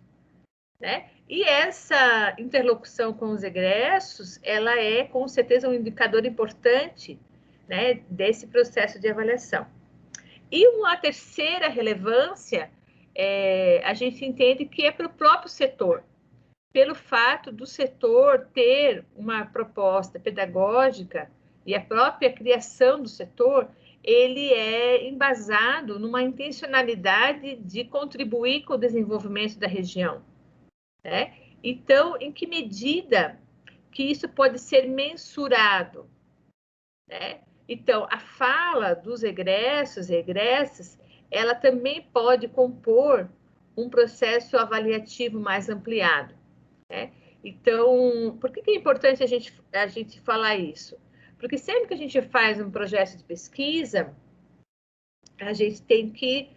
né? E essa interlocução com os egressos, ela é, com certeza, um indicador importante, né, desse processo de avaliação. E uma terceira relevância, a gente entende que é para o próprio setor, pelo fato do setor ter uma proposta pedagógica e a própria criação do setor, ele é embasado numa intencionalidade de contribuir com o desenvolvimento da região, né? Então, em que medida que isso pode ser mensurado, né? Então, a fala dos egressos e egressas, ela também pode compor um processo avaliativo mais ampliado, né? Então, por que é importante a gente falar isso? Porque sempre que a gente faz um projeto de pesquisa, a gente tem que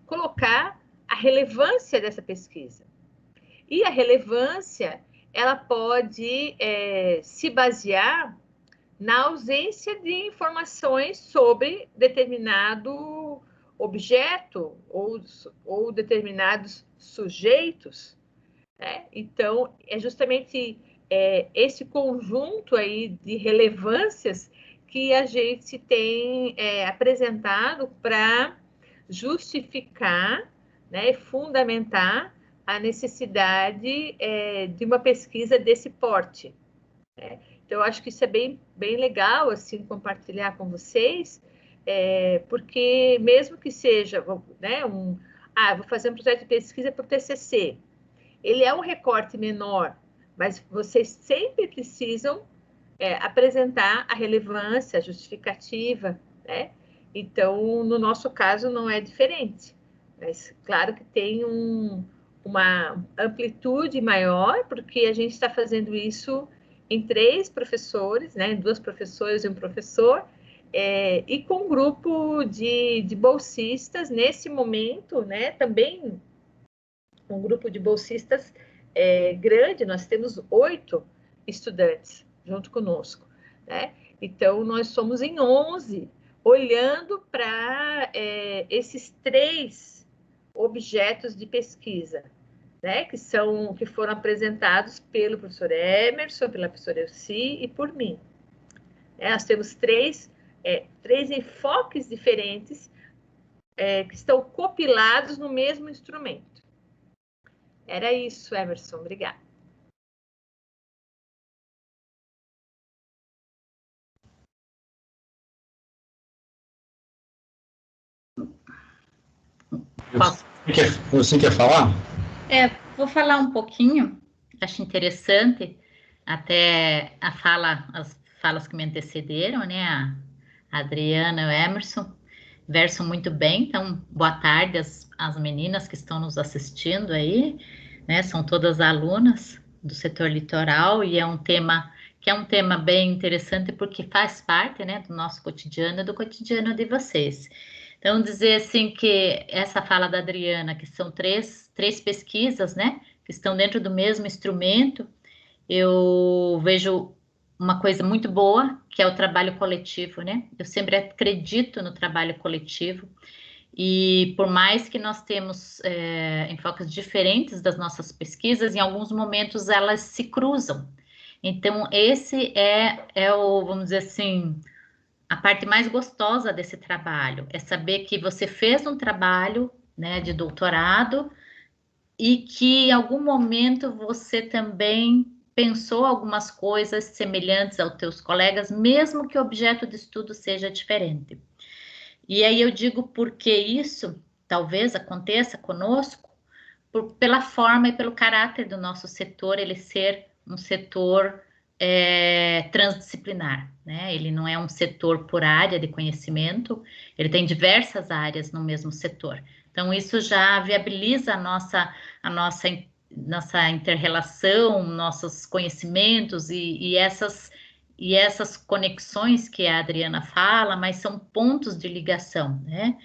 colocar a relevância dessa pesquisa. E a relevância, ela pode se basear na ausência de informações sobre determinado objeto ou determinados sujeitos, né? Então, é justamente esse conjunto aí de relevâncias que a gente tem apresentado para justificar, né, fundamentar a necessidade de uma pesquisa desse porte, né? Então, eu acho que isso é bem legal, assim, compartilhar com vocês, porque mesmo que seja, né, vou fazer um projeto de pesquisa para o TCC, ele é um recorte menor, mas vocês sempre precisam apresentar a relevância, a justificativa, né? Então, no nosso caso, não é diferente. Mas, claro que tem uma amplitude maior, porque a gente está fazendo isso em 3 professores, né? 2 professoras e um professor, e com um grupo de bolsistas, nesse momento, né? Também um grupo de bolsistas grande, nós temos 8 estudantes junto conosco, né? Então, nós somos em 11, olhando para esses 3 objetos de pesquisa, né? Que foram apresentados pelo professor Emerson, pela professora Elci e por mim. Nós temos 3 enfoques diferentes que estão compilados no mesmo instrumento. Era isso, Emerson. Obrigada. Você quer falar? Vou falar um pouquinho. Acho interessante até as falas que me antecederam, né? A Adriana e o Emerson versam muito bem. Então, boa tarde às meninas que estão nos assistindo aí, né? São todas alunas do setor litoral e é um tema bem interessante porque faz parte, né, do nosso cotidiano e do cotidiano de vocês. Então, dizer assim que essa fala da Adriana, que são três pesquisas, né, que estão dentro do mesmo instrumento, eu vejo uma coisa muito boa, que é o trabalho coletivo, né? Eu sempre acredito no trabalho coletivo e por mais que nós temos enfoques diferentes das nossas pesquisas, em alguns momentos elas se cruzam. Então, esse vamos dizer assim, a parte mais gostosa desse trabalho, é saber que você fez um trabalho, né, de doutorado e que em algum momento você também pensou algumas coisas semelhantes aos teus colegas, mesmo que o objeto de estudo seja diferente. E aí eu digo porque isso talvez aconteça conosco pela forma e pelo caráter do nosso setor, ele ser um setor transdisciplinar, né? Ele não é um setor por área de conhecimento, ele tem diversas áreas no mesmo setor. Então, isso já viabiliza a nossa inter-relação, nossos conhecimentos e essas conexões que a Adriana fala, mas são pontos de ligação, né?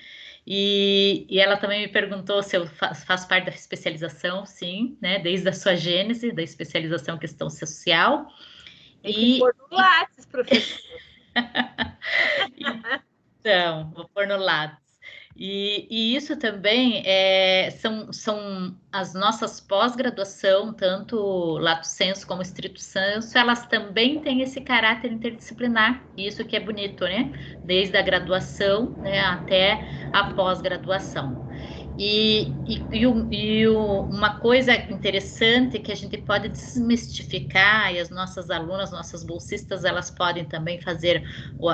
E ela também me perguntou se eu faço parte da especialização, sim, né? Desde a sua gênese, da especialização questão social. Tem que pôr no Lattes, professor. Então, vou pôr no Lattes. E isso também são as nossas pós-graduação, tanto lato sensu como estrito sensu, elas também têm esse caráter interdisciplinar, isso que é bonito, né? Desde a graduação, né, até a pós-graduação. Uma coisa interessante que a gente pode desmistificar, e as nossas alunas, nossas bolsistas, elas podem também fazer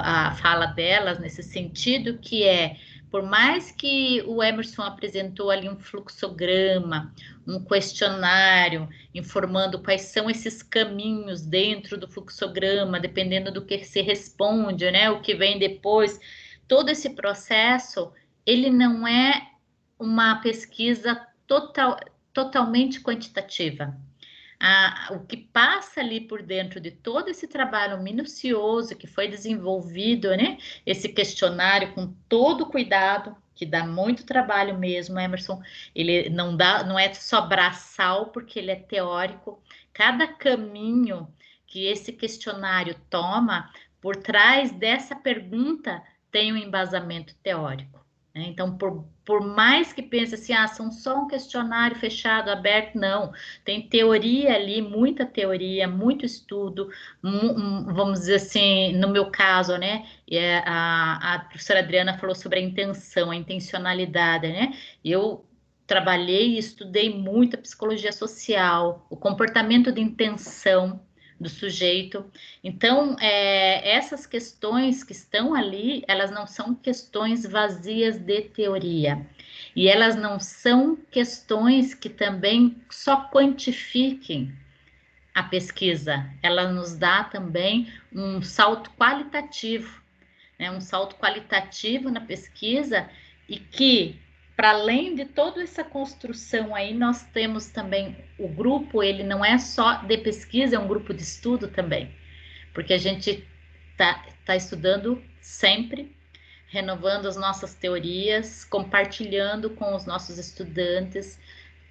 a fala delas nesse sentido, que é, por mais que o Emerson apresentou ali um fluxograma, um questionário, informando quais são esses caminhos dentro do fluxograma, dependendo do que se responde, né, o que vem depois, todo esse processo, ele não é uma pesquisa totalmente quantitativa. O que passa ali por dentro de todo esse trabalho minucioso que foi desenvolvido, né? Esse questionário com todo cuidado, que dá muito trabalho mesmo, Emerson. Ele não é só braçal, porque ele é teórico. Cada caminho que esse questionário toma, por trás dessa pergunta, tem um embasamento teórico. Então, por mais que pense assim, são só um questionário fechado, aberto, não. Tem teoria ali, muita teoria, muito estudo, vamos dizer assim, no meu caso, né? A professora Adriana falou sobre a intenção, a intencionalidade, né? Eu trabalhei e estudei muito a psicologia social, o comportamento de intenção do sujeito. Então, essas questões que estão ali, elas não são questões vazias de teoria. E elas não são questões que também só quantifiquem a pesquisa. Ela nos dá também um salto qualitativo, né? Um salto qualitativo na pesquisa e que, para além de toda essa construção aí, nós temos também o grupo, ele não é só de pesquisa, é um grupo de estudo também, porque a gente tá estudando sempre, renovando as nossas teorias, compartilhando com os nossos estudantes,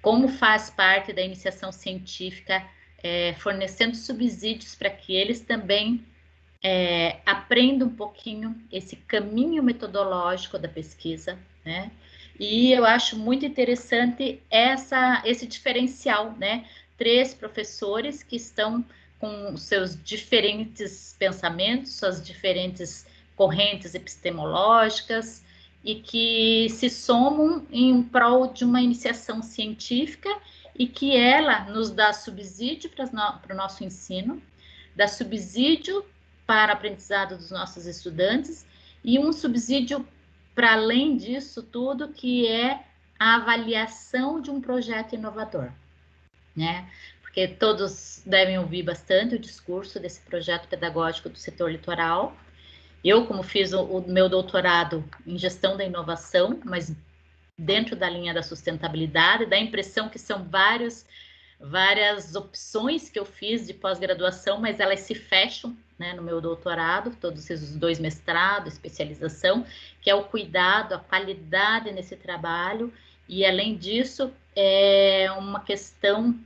como faz parte da iniciação científica, fornecendo subsídios para que eles também aprendam um pouquinho esse caminho metodológico da pesquisa, né? E eu acho muito interessante esse diferencial, né? 3 professores que estão com os seus diferentes pensamentos, suas diferentes correntes epistemológicas e que se somam em prol de uma iniciação científica e que ela nos dá subsídio para o nosso ensino, dá subsídio para o aprendizado dos nossos estudantes e um subsídio para além disso tudo, que é a avaliação de um projeto inovador, né? Porque todos devem ouvir bastante o discurso desse projeto pedagógico do setor litoral. Eu, como fiz o meu doutorado em gestão da inovação, mas dentro da linha da sustentabilidade, dá a impressão que são várias opções que eu fiz de pós-graduação, mas elas se fecham, né, no meu doutorado, todos esses 2 mestrados, especialização, que é o cuidado, a qualidade nesse trabalho, e além disso, é uma questão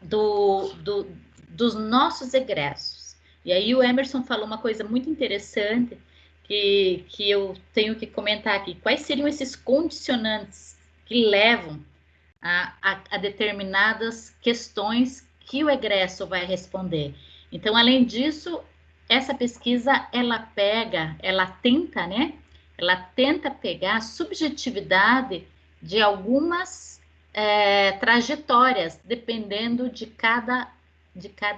dos nossos egressos. E aí o Emerson falou uma coisa muito interessante que eu tenho que comentar aqui. Quais seriam esses condicionantes que levam a determinadas questões que o egresso vai responder? Então, além disso, essa pesquisa, ela tenta, né? Ela tenta pegar a subjetividade de algumas trajetórias, dependendo de cada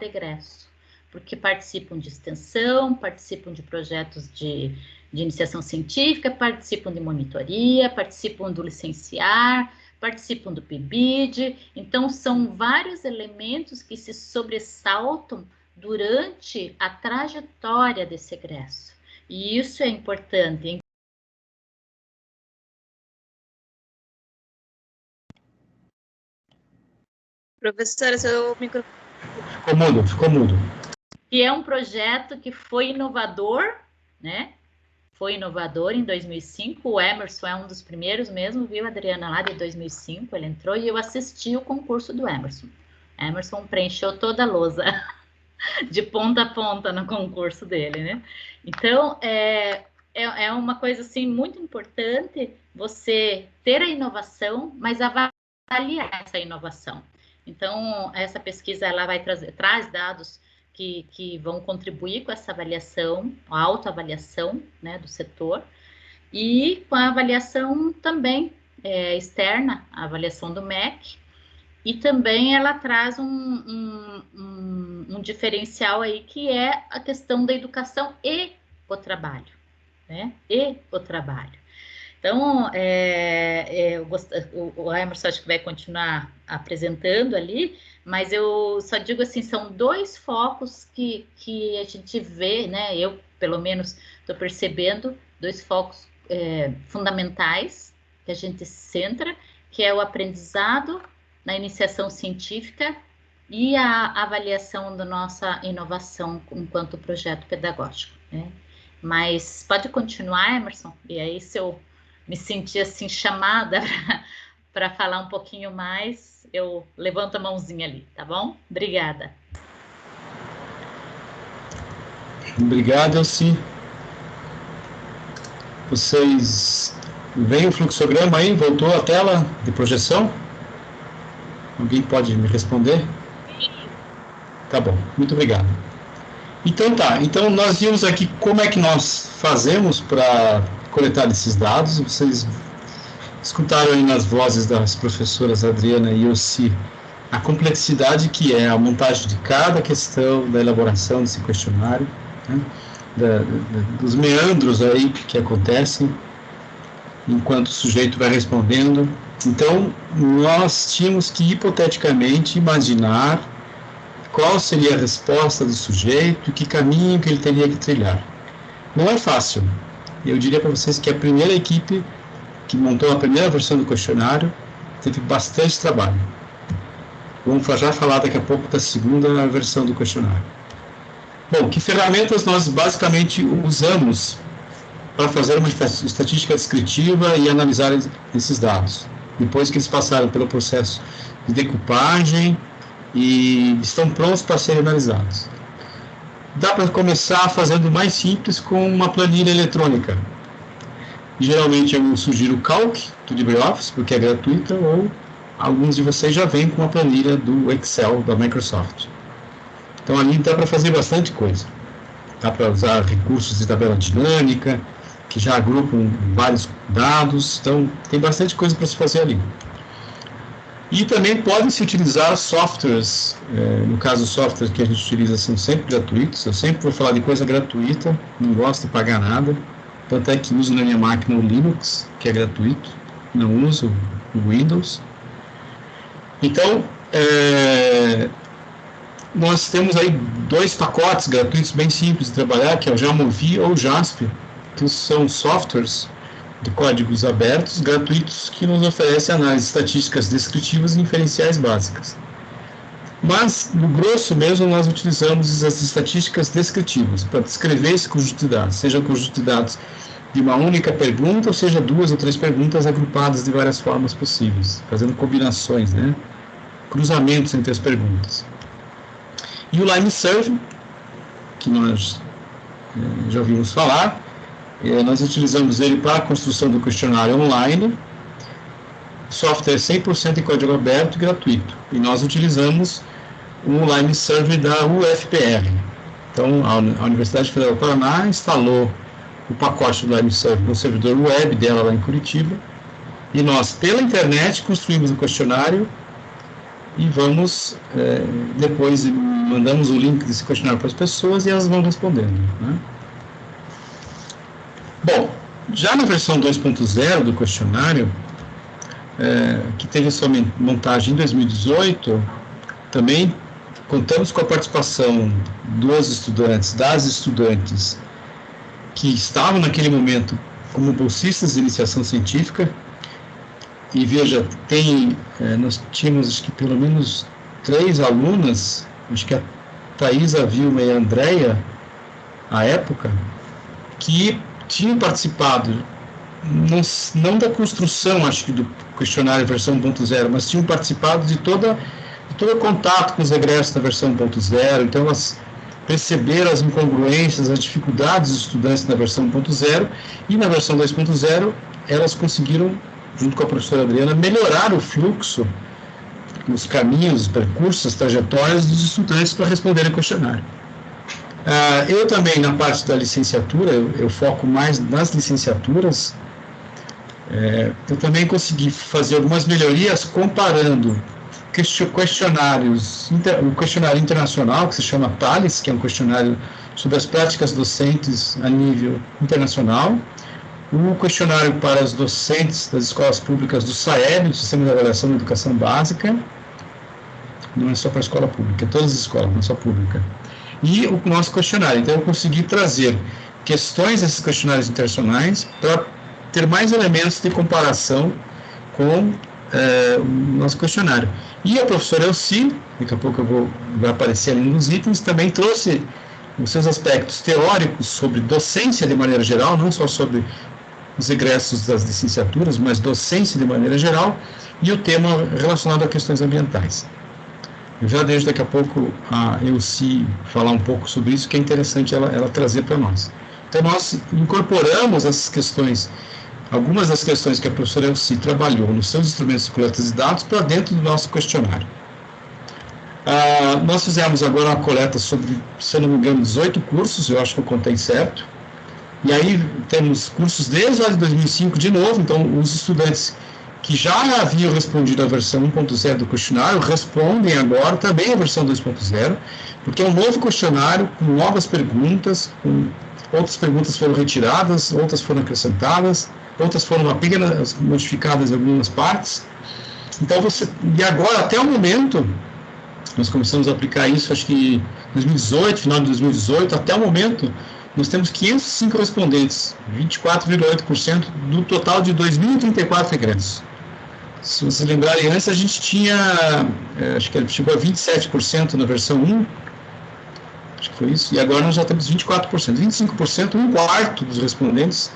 egresso, porque participam de extensão, participam de projetos de iniciação científica, participam de monitoria, participam do licenciar, participam do PIBID, então são vários elementos que se sobressaltam durante a trajetória desse egresso, e isso é importante. Professora, seu microfone... Ficou mudo. E é um projeto que foi inovador, né? Foi inovador em 2005, o Emerson é um dos primeiros mesmo, viu, Adriana, lá de 2005, ele entrou e eu assisti o concurso do Emerson. Emerson preencheu toda a lousa, de ponta a ponta no concurso dele, né? Então, é uma coisa, assim, muito importante você ter a inovação, mas avaliar essa inovação. Então, essa pesquisa, ela traz dados que vão contribuir com essa avaliação, a autoavaliação, né, do setor, e com a avaliação também externa, a avaliação do MEC, e também ela traz um diferencial aí, que é a questão da educação e o trabalho, né? E o trabalho. Então, o Emerson acho que vai continuar apresentando ali, mas eu só digo assim, são 2 focos que a gente vê, né? Eu, pelo menos, estou percebendo 2 focos fundamentais que a gente centra, que é o aprendizado na iniciação científica e a avaliação da nossa inovação enquanto projeto pedagógico, né? Mas pode continuar, Emerson, e aí se eu me sentir assim chamada para falar um pouquinho mais, eu levanto a mãozinha ali, tá bom? Obrigada. Obrigado, Elci. Vocês veem o fluxograma aí? Voltou a tela de projeção? Alguém pode me responder? Tá bom, muito obrigado. Então tá, então nós vimos aqui como é que nós fazemos para coletar esses dados. Vocês escutaram aí nas vozes das professoras Adriana e Elci a complexidade que é a montagem de cada questão, da elaboração desse questionário, né? Dos meandros aí que acontecem enquanto o sujeito vai respondendo. Então, nós tínhamos que, hipoteticamente, imaginar qual seria a resposta do sujeito e que caminho que ele teria que trilhar. Não é fácil. Eu diria para vocês que a primeira equipe que montou a primeira versão do questionário teve bastante trabalho. Vamos já falar daqui a pouco da segunda versão do questionário. Bom, que ferramentas nós basicamente usamos para fazer uma estatística descritiva e analisar esses dados, depois que eles passaram pelo processo de decupagem e estão prontos para serem analisados? Dá para começar fazendo mais simples com uma planilha eletrônica. Geralmente eu sugiro o Calc do LibreOffice, porque é gratuita, ou alguns de vocês já vêm com a planilha do Excel da Microsoft. Então ali dá para fazer bastante coisa. Dá para usar recursos de tabela dinâmica, que já agrupam vários dados, então tem bastante coisa para se fazer ali. E também podem se utilizar softwares, no caso os softwares que a gente utiliza são sempre gratuitos, eu sempre vou falar de coisa gratuita, não gosto de pagar nada, tanto é que uso na minha máquina o Linux, que é gratuito, não uso o Windows. Então, nós temos aí 2 pacotes gratuitos bem simples de trabalhar, que é o Jamovi ou o JASP, que são softwares de códigos abertos, gratuitos, que nos oferecem análises estatísticas descritivas e inferenciais básicas. Mas, no grosso mesmo, nós utilizamos as estatísticas descritivas para descrever esse conjunto de dados, seja um conjunto de dados de uma única pergunta, ou seja, 2 ou 3 perguntas agrupadas de várias formas possíveis, fazendo combinações, né? Cruzamentos entre as perguntas. E o Limesurvey, que nós já ouvimos falar, nós utilizamos ele para a construção do questionário online, software 100% em código aberto e gratuito. E nós utilizamos o Limesurvey da UFPR. Então, a Universidade Federal do Paraná instalou o pacote do Limesurvey no servidor web dela lá em Curitiba, e nós, pela internet, construímos o questionário e vamos, depois mandamos o link desse questionário para as pessoas e elas vão respondendo, né? Bom, já na versão 2.0 do questionário, que teve a sua montagem em 2018, também contamos com a participação dos estudantes, das estudantes que estavam naquele momento como bolsistas de iniciação científica. E veja, nós tínhamos acho que pelo menos 3 alunas, acho que a Thaisa, Vilma e a Andrea, à época, que tinham participado, não da construção, acho que do questionário versão 1.0, mas tinham participado de todo o contato com os egressos da versão 1.0, então elas perceberam as incongruências, as dificuldades dos estudantes na versão 1.0, e na versão 2.0 elas conseguiram, junto com a professora Adriana, melhorar o fluxo, os caminhos, os percursos, as trajetórias dos estudantes para responderem o questionário. Eu também, na parte da licenciatura, eu foco mais nas licenciaturas, Eu também consegui fazer algumas melhorias comparando questionários, o questionário internacional, que se chama PALIS, que é um questionário sobre as práticas docentes a nível internacional, o questionário para os docentes das escolas públicas do SAEB, do Sistema de Avaliação da Educação Básica, não é só para a escola pública, é todas as escolas, não é só pública, e o nosso questionário. Então, eu consegui trazer questões desses questionários internacionais para ter mais elementos de comparação com o nosso questionário. E a professora Elci, daqui a pouco vai aparecer ali nos itens, também trouxe os seus aspectos teóricos sobre docência de maneira geral, não só sobre os egressos das licenciaturas, mas docência de maneira geral, e o tema relacionado a questões ambientais. Eu já deixo daqui a pouco a Elci falar um pouco sobre isso, que é interessante ela trazer para nós. Então, nós incorporamos essas questões, algumas das questões que a professora Elci trabalhou nos seus instrumentos de coleta de dados para dentro do nosso questionário. Nós fizemos agora uma coleta sobre, se eu não me engano, 18 cursos, eu acho que eu contei certo. E aí temos cursos desde lá de 2005 de novo, então os estudantes que já haviam respondido a versão 1.0 do questionário respondem agora também a versão 2.0, porque é um novo questionário com novas perguntas, outras perguntas foram retiradas, outras foram acrescentadas, outras foram apenas modificadas em algumas partes. Então, e agora, até o momento, nós começamos a aplicar isso, acho que em 2018, final de 2018, até o momento, nós temos 505 respondentes, 24,8% do total de 2.034 egressos. Se vocês lembrarem, antes a gente tinha, acho que chegou a 27% na versão 1, acho que foi isso, e agora nós já temos 24%, 25%, um quarto dos respondentes,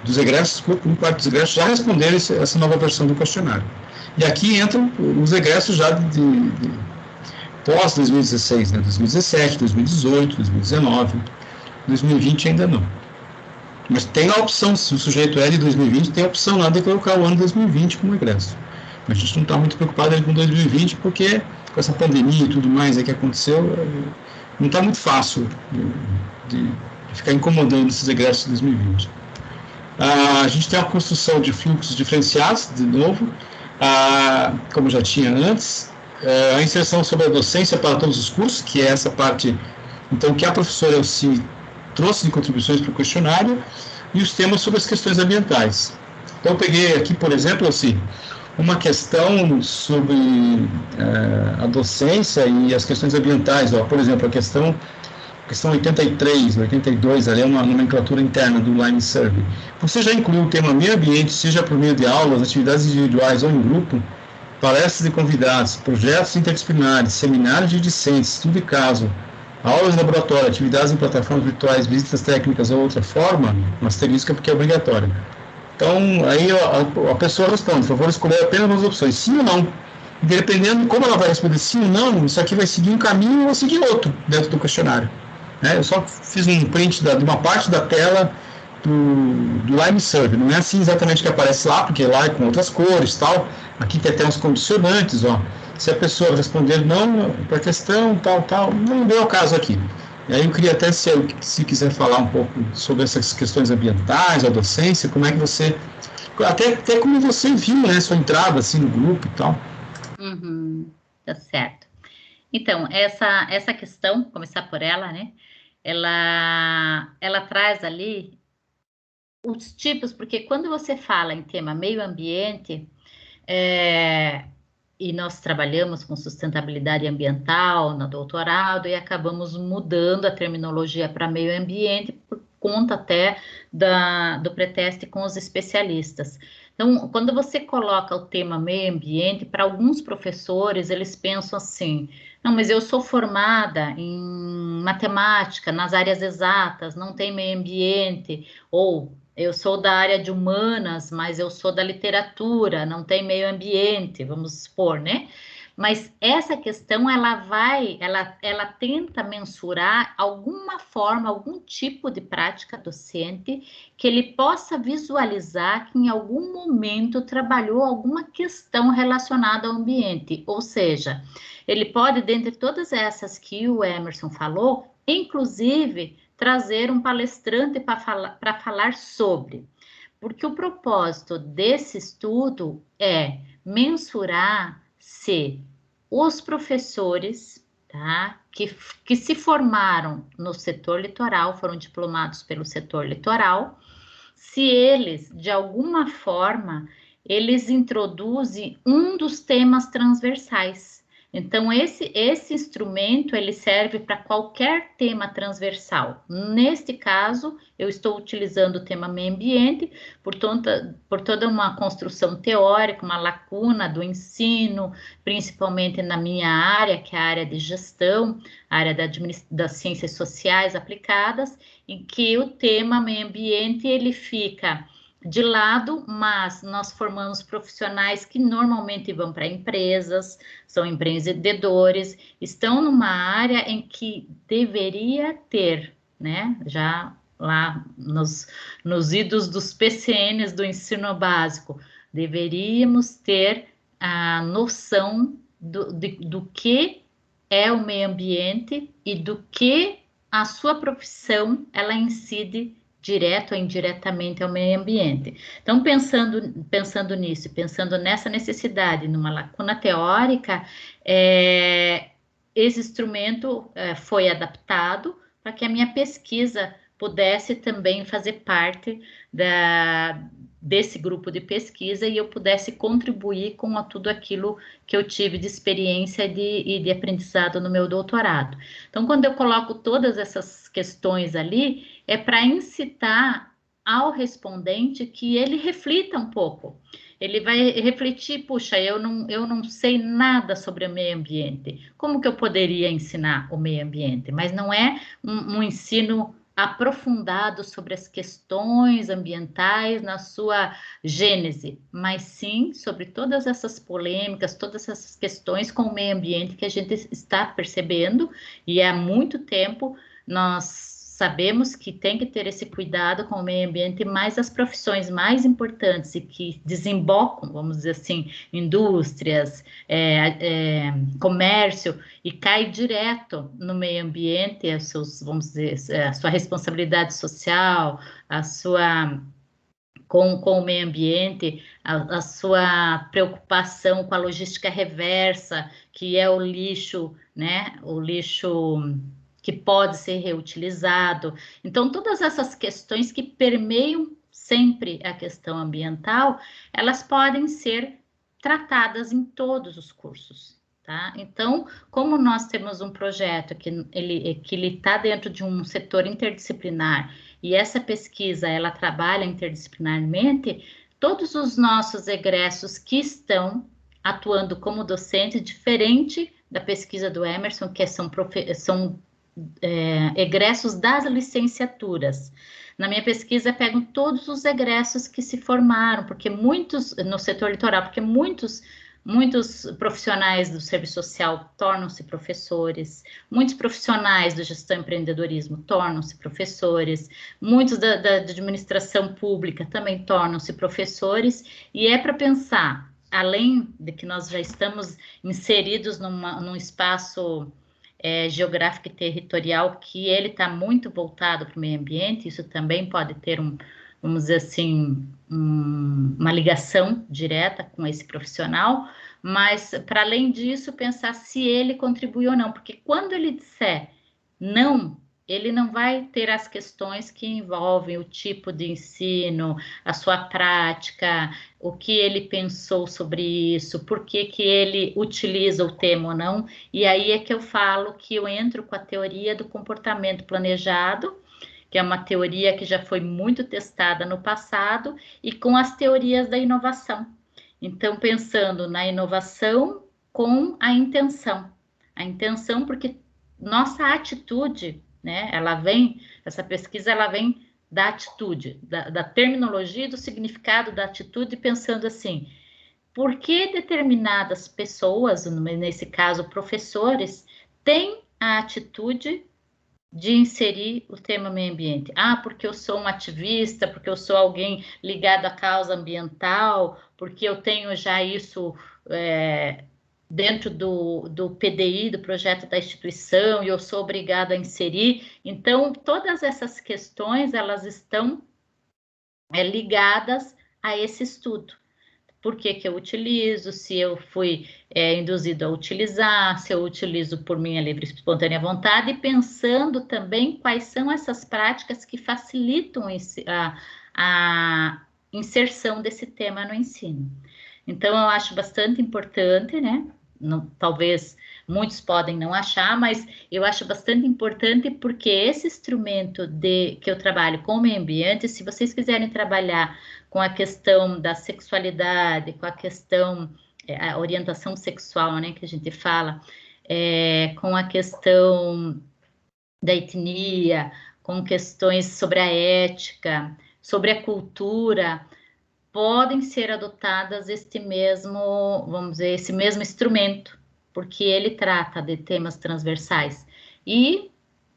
dos egressos, um quarto dos egressos já responderam essa nova versão do questionário. E aqui entram os egressos já de pós-2016, né, 2017, 2018, 2019, 2020 ainda não. Mas tem a opção, se o sujeito é de 2020, tem a opção lá de colocar o ano 2020 como egresso. Mas a gente não está muito preocupado com 2020, porque com essa pandemia e tudo mais aí que aconteceu, não está muito fácil de ficar incomodando esses egressos de 2020. A gente tem a construção de fluxos diferenciados, de novo, como já tinha antes, a inserção sobre a docência para todos os cursos, que é essa parte, então, que a professora Elci trouxe de contribuições para o questionário, e os temas sobre as questões ambientais. Então, eu peguei aqui, por exemplo, assim, uma questão sobre a docência e as questões ambientais. Por exemplo, a questão 83, 82, ali é uma nomenclatura interna do Lime Survey. Você já incluiu o tema meio ambiente, seja por meio de aulas, atividades individuais ou em grupo, palestras de convidados, projetos interdisciplinares, seminários de discentes, estudo de caso, aulas de laboratório, atividades em plataformas virtuais, visitas técnicas ou outra forma, um asterisco porque é obrigatório. Então, aí a pessoa responde, por favor, escolher apenas uma das opções, sim ou não. Dependendo de como ela vai responder sim ou não, isso aqui vai seguir um caminho ou seguir outro dentro do questionário. Eu só fiz um print de uma parte da tela do Lime Survey, não é assim exatamente que aparece lá, porque lá é com outras cores e tal, aqui tem até uns condicionantes, se a pessoa responder não para a questão, tal, não é o caso aqui. E aí eu queria até, se quiser falar um pouco sobre essas questões ambientais, a docência, como é que você, até como você viu, né, sua entrada assim no grupo e tal. Tá certo. Então, essa questão, começar por ela, né, ela traz ali os tipos, porque quando você fala em tema meio ambiente, e nós trabalhamos com sustentabilidade ambiental no doutorado e acabamos mudando a terminologia para meio ambiente por conta até do pré-teste com os especialistas. Então, quando você coloca o tema meio ambiente, para alguns professores, eles pensam assim, não, mas eu sou formada em matemática, nas áreas exatas, não tem meio ambiente, ou eu sou da área de humanas, mas eu sou da literatura, não tem meio ambiente, vamos supor, né? Mas essa questão, ela tenta mensurar alguma forma, algum tipo de prática docente que ele possa visualizar que em algum momento trabalhou alguma questão relacionada ao ambiente. Ou seja, ele pode, dentre todas essas que o Emerson falou, inclusive trazer um palestrante para falar sobre. Porque o propósito desse estudo é mensurar se os professores, tá, que se formaram no setor litoral, foram diplomados pelo setor litoral, se eles, de alguma forma, eles introduzem um dos temas transversais. Então, esse instrumento, ele serve para qualquer tema transversal. Neste caso, eu estou utilizando o tema meio ambiente por toda uma construção teórica, uma lacuna do ensino, principalmente na minha área, que é a área de gestão, a área das ciências sociais aplicadas, em que o tema meio ambiente, ele fica de lado, mas nós formamos profissionais que normalmente vão para empresas, são empreendedores, estão numa área em que deveria ter, né, já lá nos idos dos PCNs do ensino básico, deveríamos ter a noção do que é o meio ambiente e do que a sua profissão ela incide direto ou indiretamente ao meio ambiente. Então, pensando nisso, pensando nessa necessidade, numa lacuna teórica, esse instrumento foi adaptado para que a minha pesquisa pudesse também fazer parte desse grupo de pesquisa e eu pudesse contribuir com tudo aquilo que eu tive de experiência e de aprendizado no meu doutorado. Então, quando eu coloco todas essas questões ali, é para incitar ao respondente que ele reflita um pouco. Ele vai refletir, puxa, eu não sei nada sobre o meio ambiente. Como que eu poderia ensinar o meio ambiente? Mas não é um ensino aprofundado sobre as questões ambientais na sua gênese, mas sim sobre todas essas polêmicas, todas essas questões com o meio ambiente que a gente está percebendo, e há muito tempo nós sabemos que tem que ter esse cuidado com o meio ambiente, mas as profissões mais importantes e que desembocam, vamos dizer assim, indústrias, comércio, e cai direto no meio ambiente, vamos dizer, a sua responsabilidade social, a sua com o meio ambiente, a sua preocupação com a logística reversa, que é o lixo, né? O lixo que pode ser reutilizado. Então, todas essas questões que permeiam sempre a questão ambiental, elas podem ser tratadas em todos os cursos, tá? Então, como nós temos um projeto que ele está dentro de um setor interdisciplinar e essa pesquisa, ela trabalha interdisciplinarmente, todos os nossos egressos que estão atuando como docentes, diferente da pesquisa do Emerson, que são egressos das licenciaturas. Na minha pesquisa, pego todos os egressos que se formaram, porque muitos, no setor litoral, porque muitos profissionais do serviço social tornam-se professores, muitos profissionais da gestão e empreendedorismo tornam-se professores, muitos da administração pública também tornam-se professores, e é para pensar, além de que nós já estamos inseridos num espaço geográfico e territorial, que ele está muito voltado para o meio ambiente, isso também pode ter vamos dizer assim, uma ligação direta com esse profissional, mas, para além disso, pensar se ele contribui ou não, porque quando ele disser não, ele não vai ter as questões que envolvem o tipo de ensino, a sua prática, o que ele pensou sobre isso, por que ele utiliza o tema ou não, e aí é que eu falo que eu entro com a teoria do comportamento planejado, que é uma teoria que já foi muito testada no passado, e com as teorias da inovação. Então, pensando na inovação com a intenção. A intenção, porque nossa atitude, né, essa pesquisa, ela vem da atitude, da terminologia e do significado da atitude, pensando assim, por que determinadas pessoas, nesse caso, professores, têm a atitude de inserir o tema meio ambiente. Ah, porque eu sou um ativista, porque eu sou alguém ligado à causa ambiental, porque eu tenho já isso dentro do PDI, do projeto da instituição, e eu sou obrigada a inserir. Então, todas essas questões, elas estão ligadas a esse estudo. Por que eu utilizo, se eu fui induzido a utilizar, se eu utilizo por minha livre e espontânea vontade, e pensando também quais são essas práticas que facilitam a inserção desse tema no ensino. Então, eu acho bastante importante, né? Talvez muitos podem não achar, mas eu acho bastante importante porque esse instrumento que eu trabalho com o meio ambiente, se vocês quiserem trabalhar com a questão da sexualidade, com a questão, a orientação sexual, né, que a gente fala, com a questão da etnia, com questões sobre a ética, sobre a cultura, podem ser adotadas esse mesmo instrumento, porque ele trata de temas transversais. E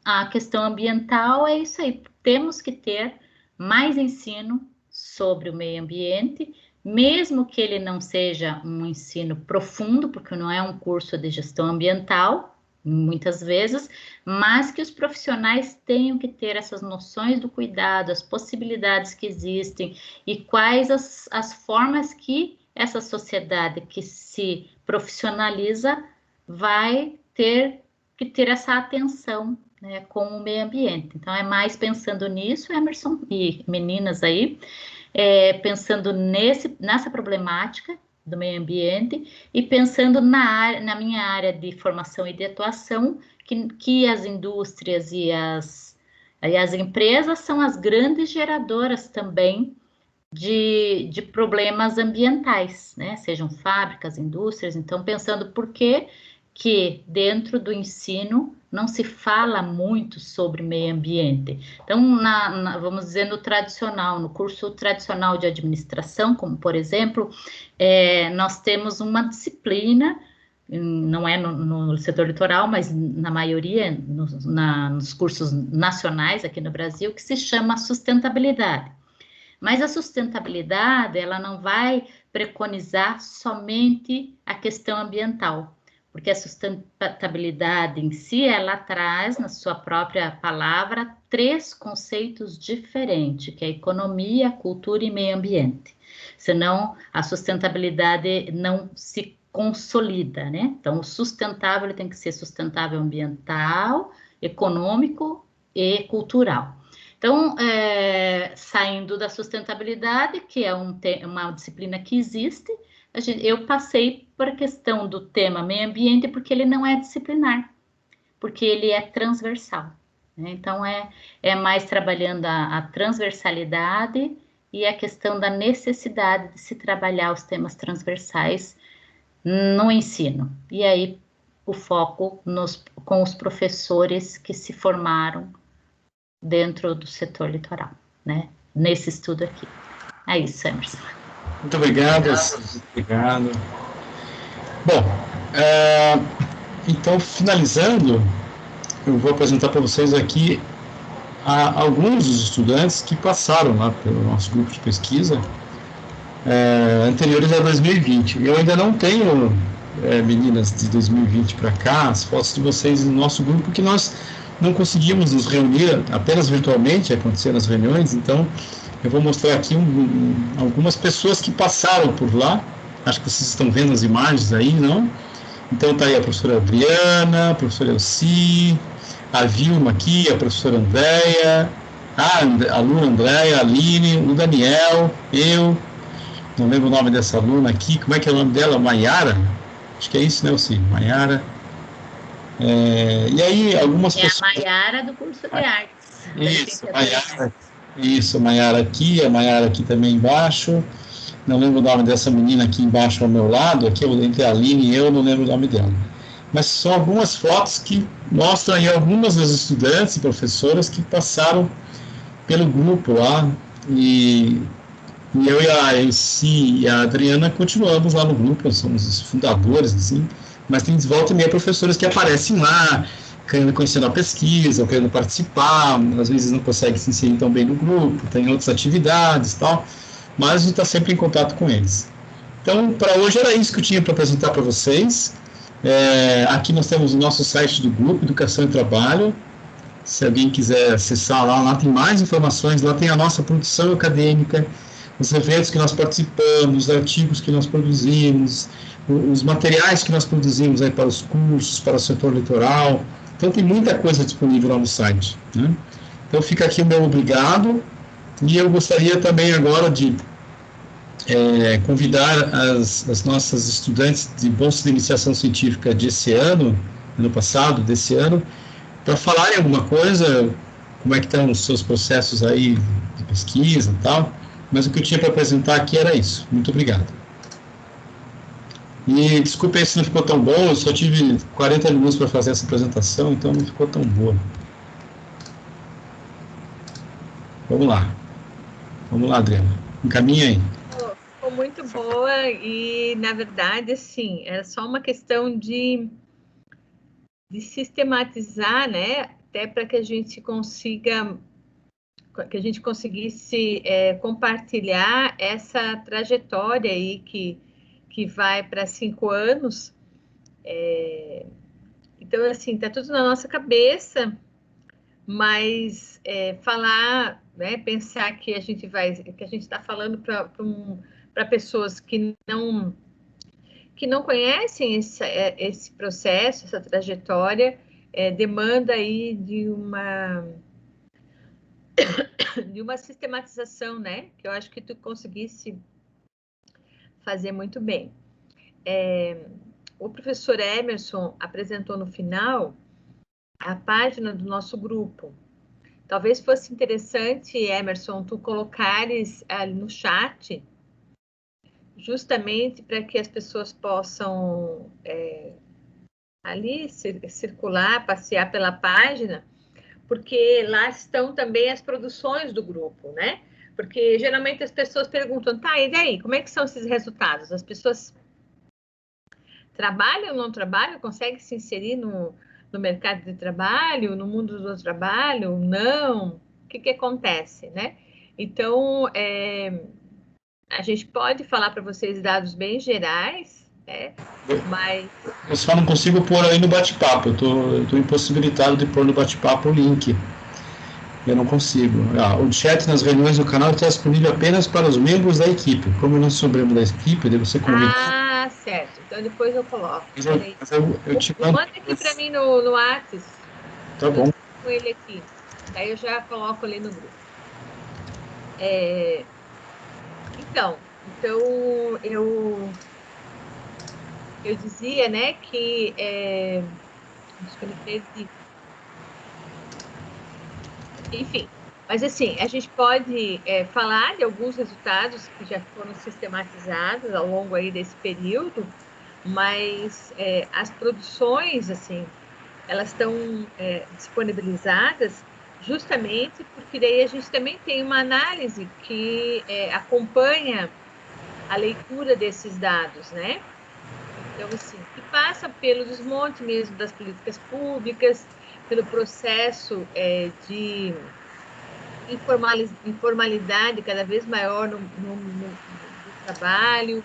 a questão ambiental é isso aí, temos que ter mais ensino sobre o meio ambiente, mesmo que ele não seja um ensino profundo, porque não é um curso de gestão ambiental, muitas vezes, mas que os profissionais tenham que ter essas noções do cuidado, as possibilidades que existem e quais as formas que essa sociedade que se profissionaliza vai ter que ter essa atenção, né, com o meio ambiente. Então, é mais pensando nisso, Emerson e meninas aí, pensando nessa problemática do meio ambiente e pensando na minha área de formação e de atuação, que as indústrias e as empresas são as grandes geradoras também de problemas ambientais, né? Sejam fábricas, indústrias. Então, pensando por que dentro do ensino não se fala muito sobre meio ambiente. Então, vamos dizer, no tradicional, no curso tradicional de administração, como por exemplo, nós temos uma disciplina, não é no setor litoral, mas na maioria, nos cursos nacionais aqui no Brasil, que se chama sustentabilidade. Mas a sustentabilidade, ela não vai preconizar somente a questão ambiental, porque a sustentabilidade em si, ela traz, na sua própria palavra, 3 conceitos diferentes, que é economia, cultura e meio ambiente. Senão, a sustentabilidade não se consolida, né? Então, o sustentável ele tem que ser sustentável ambiental, econômico e cultural. Então, saindo da sustentabilidade, que é uma disciplina que existe, eu passei por a questão do tema meio ambiente porque ele não é disciplinar, porque ele é transversal, né? Então, é mais trabalhando a transversalidade e a questão da necessidade de se trabalhar os temas transversais no ensino. E aí, o foco com os professores que se formaram dentro do setor litoral, né? Nesse estudo aqui. É isso, Emerson. Muito obrigado. Obrigado. Bom, então, finalizando, eu vou apresentar para vocês aqui alguns dos estudantes que passaram lá pelo nosso grupo de pesquisa anteriores a 2020. Eu ainda não tenho, meninas, de 2020 para cá, as fotos de vocês no nosso grupo, que nós não conseguimos nos reunir, apenas virtualmente, acontecer nas reuniões. Então, eu vou mostrar aqui algumas pessoas que passaram por lá. Acho que vocês estão vendo as imagens aí, não? Então, está aí a professora Adriana, a professora Elci, a Vilma aqui, a professora Andréia, a aluna Andréia, a Aline, o Daniel, eu, não lembro o nome dessa aluna aqui, como é que é o nome dela? Maiara? Acho que é isso, né, Elci? Maiara. E aí, algumas pessoas... a Maiara do curso de artes. Isso, a Maiara aqui também embaixo. Não lembro o nome dessa menina aqui embaixo ao meu lado, aqui entre a Aline e eu, não lembro o nome dela. Mas são algumas fotos que mostram aí algumas das estudantes e professoras que passaram pelo grupo lá, e eu e a Elci e a Adriana continuamos lá no grupo, nós somos os fundadores, assim, mas tem de volta e meia professores que aparecem lá, querendo conhecer a pesquisa, ou querendo participar, às vezes não conseguem se inserir tão bem no grupo, tem outras atividades e tal, mas a gente está sempre em contato com eles. Então, para hoje era isso que eu tinha para apresentar para vocês. Aqui nós temos o nosso site do grupo, Educação e Trabalho. Se alguém quiser acessar lá tem mais informações, lá tem a nossa produção acadêmica, os eventos que nós participamos, os artigos que nós produzimos, os materiais que nós produzimos aí para os cursos, para o setor litoral. Então tem muita coisa disponível lá no site, né? Então fica aqui o meu obrigado, e eu gostaria também agora de convidar as nossas estudantes de Bolsa de Iniciação Científica desse ano passado, desse ano, para falarem alguma coisa, como é que estão os seus processos aí de pesquisa e tal, mas o que eu tinha para apresentar aqui era isso. Muito obrigado. E desculpe aí se não ficou tão bom, eu só tive 40 minutos para fazer essa apresentação, então não ficou tão boa. Vamos lá, Adriana, encaminha aí. Ficou muito boa e, na verdade, assim, era só uma questão de sistematizar, né, até para que a gente conseguisse compartilhar essa trajetória aí que vai para 5 anos. Então, assim, está tudo na nossa cabeça, mas falar, né, pensar que a gente está falando para pessoas que não conhecem esse processo, essa trajetória, demanda aí de uma sistematização, né? Que eu acho que tu conseguisse fazer muito bem. O professor Emerson apresentou no final a página do nosso grupo. Talvez fosse interessante, Emerson, tu colocares ali no chat, justamente para que as pessoas possam ali circular, passear pela página, porque lá estão também as produções do grupo, né? Porque geralmente as pessoas perguntam, tá, e daí, como é que são esses resultados? As pessoas trabalham ou não trabalham? Conseguem se inserir no mercado de trabalho, no mundo do trabalho? Não? O que acontece, né? Então, a gente pode falar para vocês dados bem gerais, né? Mas... Eu só não consigo pôr aí no bate-papo, eu tô impossibilitado de pôr no bate-papo o link. Eu não consigo. O chat nas reuniões do canal está disponível apenas para os membros da equipe. Como eu não sou membro da equipe, eu devo ser convidado. Ah, certo. Então depois eu coloco. Eu te manda aqui para mim no WhatsApp. Tá bom. Com ele aqui. Daí eu já coloco ali no grupo. Então eu dizia, né, que acho que ele fez. Enfim, mas assim, a gente pode falar de alguns resultados que já foram sistematizados ao longo aí desse período, mas as produções, assim, elas estão disponibilizadas justamente porque daí a gente também tem uma análise que acompanha a leitura desses dados, né? Então, assim, que passa pelo desmonte mesmo das políticas públicas, pelo processo de informalidade cada vez maior no trabalho,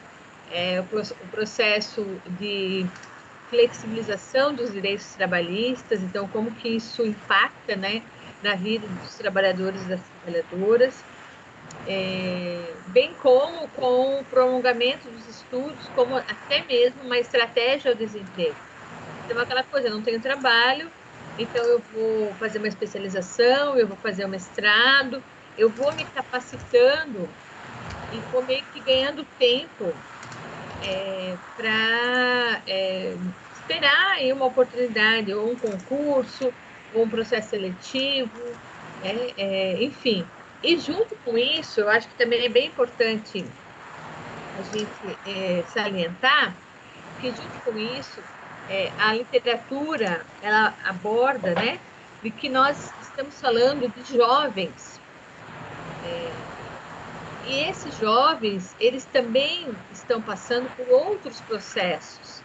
o processo de flexibilização dos direitos trabalhistas, então como que isso impacta, né, na vida dos trabalhadores e das trabalhadoras, bem como com o prolongamento dos estudos, como até mesmo uma estratégia ao desemprego. Então, aquela coisa, eu não tenho trabalho, então eu vou fazer uma especialização, eu vou fazer um mestrado, eu vou me capacitando e vou meio que ganhando tempo para esperar aí uma oportunidade, ou um concurso, ou um processo seletivo, enfim. E junto com isso, eu acho que também é bem importante a gente salientar que junto com isso, a literatura, ela aborda, né, de que nós estamos falando de jovens. E esses jovens, eles também estão passando por outros processos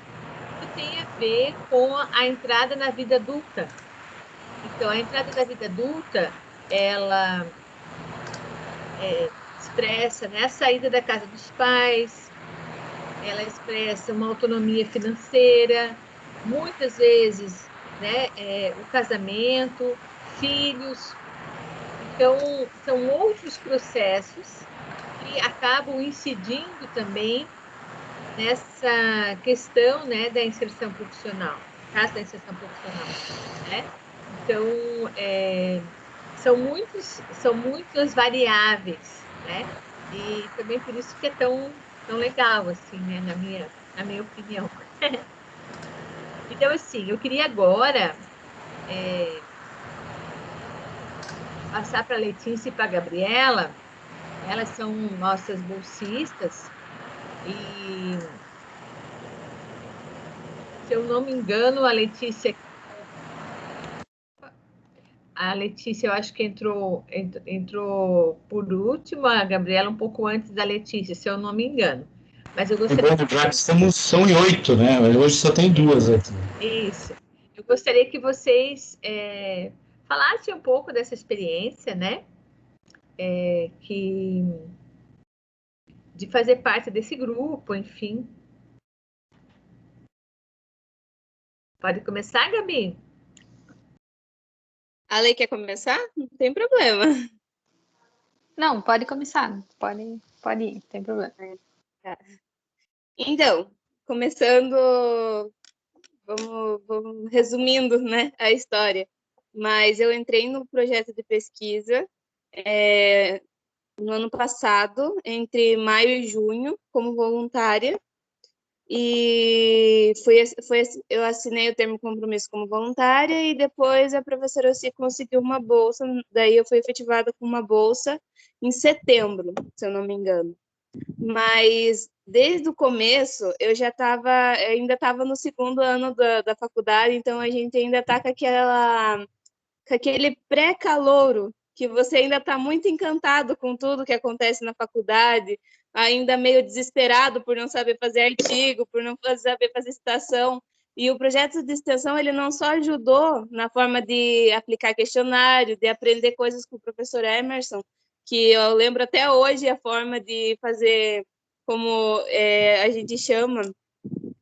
que tem a ver com a entrada na vida adulta. Então, a entrada da vida adulta, ela expressa, né, a saída da casa dos pais, ela expressa uma autonomia financeira, muitas vezes, né, o casamento, filhos. Então, são outros processos que acabam incidindo também nessa questão, né, da inserção profissional, caso da inserção profissional, né? Então, são muitas variáveis, né? E também por isso que é tão legal, assim, né, na minha opinião. Então, assim, eu queria agora passar para a Letícia e para a Gabriela. Elas são nossas bolsistas e, se eu não me engano, a Letícia, eu acho que entrou por último, a Gabriela um pouco antes da Letícia, se eu não me engano. Mas eu gostaria... Já que são em 8, né? Hoje só tem 2 aqui. Isso. Eu gostaria que vocês falassem um pouco dessa experiência, né? De fazer parte desse grupo, enfim. Pode começar, Gabi? A Lei quer começar? Não tem problema. Não, pode começar. Pode ir, não tem problema. Tá. Então, começando, vamos resumindo, né, a história. Mas eu entrei no projeto de pesquisa no ano passado, entre maio e junho, como voluntária. E eu assinei o termo de compromisso como voluntária e depois a professora Ossi conseguiu uma bolsa, daí eu fui efetivada com uma bolsa em setembro, se eu não me engano. Mas desde o começo eu ainda estava no segundo ano da faculdade, então a gente ainda está com aquele pré-calouro, que você ainda está muito encantado com tudo que acontece na faculdade, ainda meio desesperado por não saber fazer artigo, por não saber fazer citação. E o projeto de extensão, ele não só ajudou na forma de aplicar questionário, de aprender coisas com o professor Emerson, que eu lembro até hoje a forma de fazer, como a gente chama,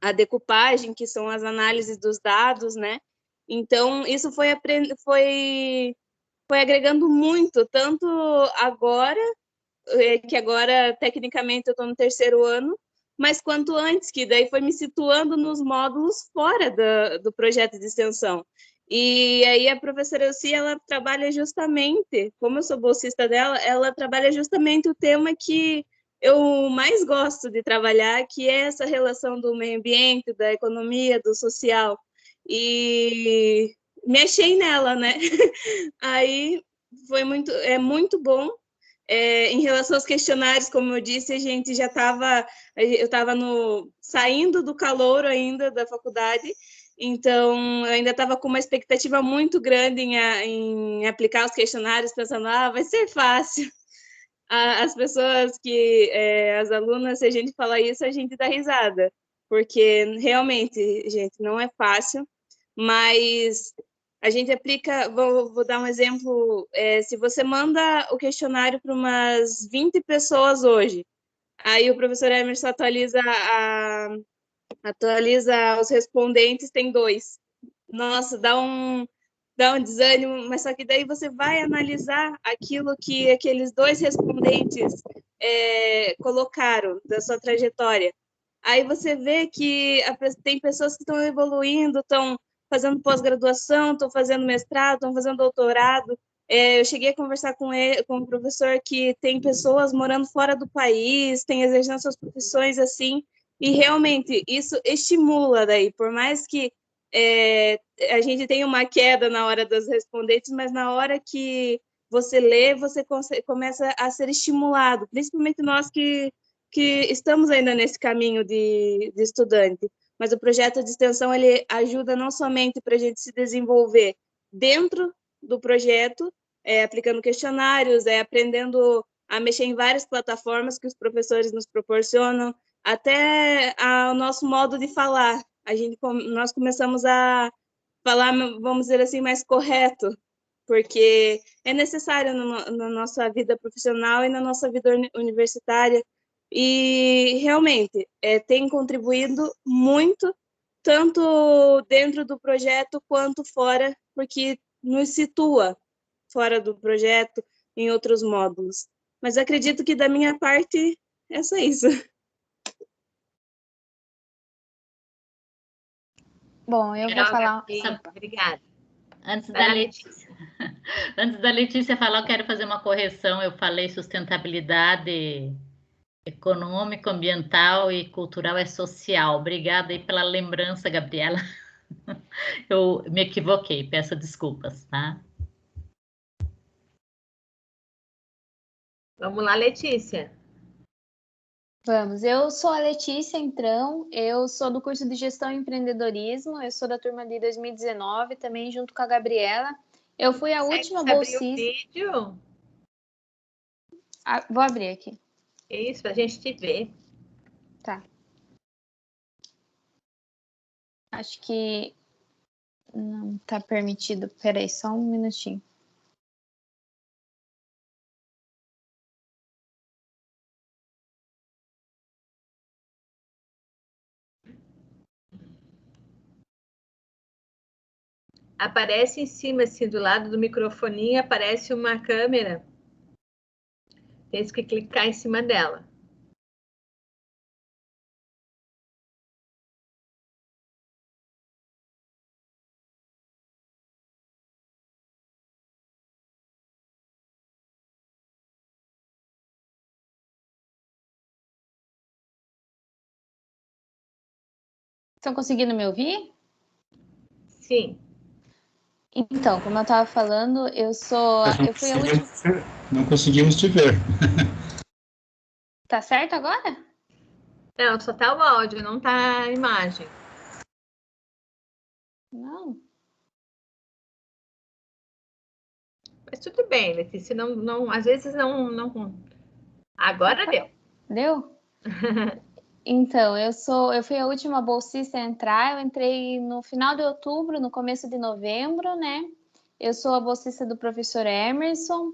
a decupagem, que são as análises dos dados, né? Então, isso foi agregando muito, tanto agora, que agora, tecnicamente, eu estou no terceiro ano, mas quanto antes, que daí foi me situando nos módulos fora do projeto de extensão. E aí a professora Elci, ela trabalha justamente, como eu sou bolsista dela, ela trabalha justamente o tema que eu mais gosto de trabalhar, que é essa relação do meio ambiente, da economia, do social. E me achei nela, né? Aí é muito bom. Em relação aos questionários, como eu disse, eu estava saindo do calor ainda da faculdade, então eu ainda estava com uma expectativa muito grande em aplicar os questionários, pensando, vai ser fácil. As pessoas as alunas, se a gente falar isso, a gente dá risada, porque realmente, gente, não é fácil, mas a gente aplica, vou dar um exemplo, se você manda o questionário para umas 20 pessoas hoje, aí o professor Emerson atualiza os respondentes, tem 2. Nossa, dá um desânimo, mas só que daí você vai analisar aquilo que aqueles 2 respondentes colocaram da sua trajetória. Aí você vê que tem pessoas que estão evoluindo, estão fazendo pós-graduação, estão fazendo mestrado, estão fazendo doutorado. Eu cheguei a conversar com o professor que tem pessoas morando fora do país, tem exercendo suas profissões assim, e realmente isso estimula daí, por mais que a gente tem uma queda na hora dos respondentes, mas na hora que você lê, você começa a ser estimulado, principalmente nós que estamos ainda nesse caminho de estudante. Mas o projeto de extensão, ele ajuda não somente para a gente se desenvolver dentro do projeto, aplicando questionários, aprendendo a mexer em várias plataformas que os professores nos proporcionam, até o nosso modo de falar. Nós começamos a falar, vamos dizer assim, mais correto, porque é necessário na nossa vida profissional e na nossa vida universitária, e realmente tem contribuído muito, tanto dentro do projeto quanto fora, porque nos situa fora do projeto, em outros módulos. Mas acredito que da minha parte é só isso. Bom, eu vou falar. Obrigada. Antes da Letícia. Antes da Letícia falar, eu quero fazer uma correção. Eu falei sustentabilidade econômica, ambiental e cultural é social. Obrigada aí pela lembrança, Gabriela. Eu me equivoquei, peço desculpas, tá? Vamos lá, Letícia. Vamos, eu sou a Letícia, então, eu sou do curso de Gestão e Empreendedorismo, eu sou da turma de 2019, também junto com a Gabriela. Eu fui a última bolsista. Abrir o vídeo? Vou abrir aqui. Isso, para a gente te ver. Tá. Acho que não está permitido. Peraí, só um minutinho. Aparece em cima, assim, do lado do microfoninho, aparece uma câmera. Tem que clicar em cima dela. Estão conseguindo me ouvir? Sim. Então, como eu estava falando, eu fui a última. Não conseguimos te ver. Tá certo agora? Não, só tá o áudio, não tá a imagem. Não. Mas tudo bem, Letícia, às vezes não. Agora deu. Deu? Então, eu fui a última bolsista a entrar, eu entrei no final de outubro, no começo de novembro, né? Eu sou a bolsista do professor Emerson,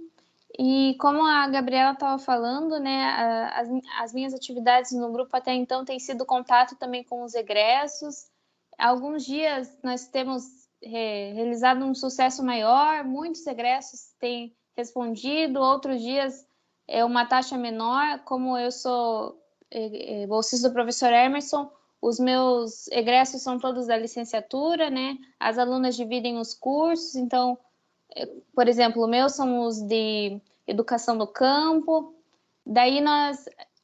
e como a Gabriela estava falando, né, as minhas atividades no grupo até então têm sido contato também com os egressos. Alguns dias nós temos realizado um sucesso maior, muitos egressos têm respondido, outros dias é uma taxa menor, como eu sou bolsista do professor Emerson, os meus egressos são todos da licenciatura, né? As alunas dividem os cursos, então, por exemplo, o meu são os de educação do campo. Daí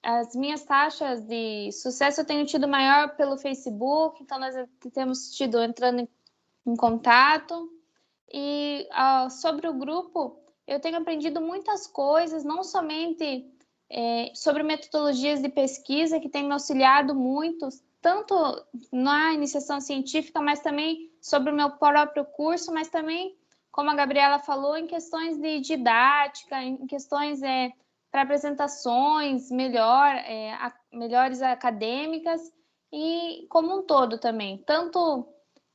as minhas taxas de sucesso eu tenho tido maior pelo Facebook, então nós temos tido entrando em contato. E sobre o grupo, eu tenho aprendido muitas coisas, não somente sobre metodologias de pesquisa, que tem me auxiliado muito, tanto na iniciação científica, mas também sobre o meu próprio curso, mas também, como a Gabriela falou, em questões de didática, em questões para apresentações melhores acadêmicas, e como um todo também, tanto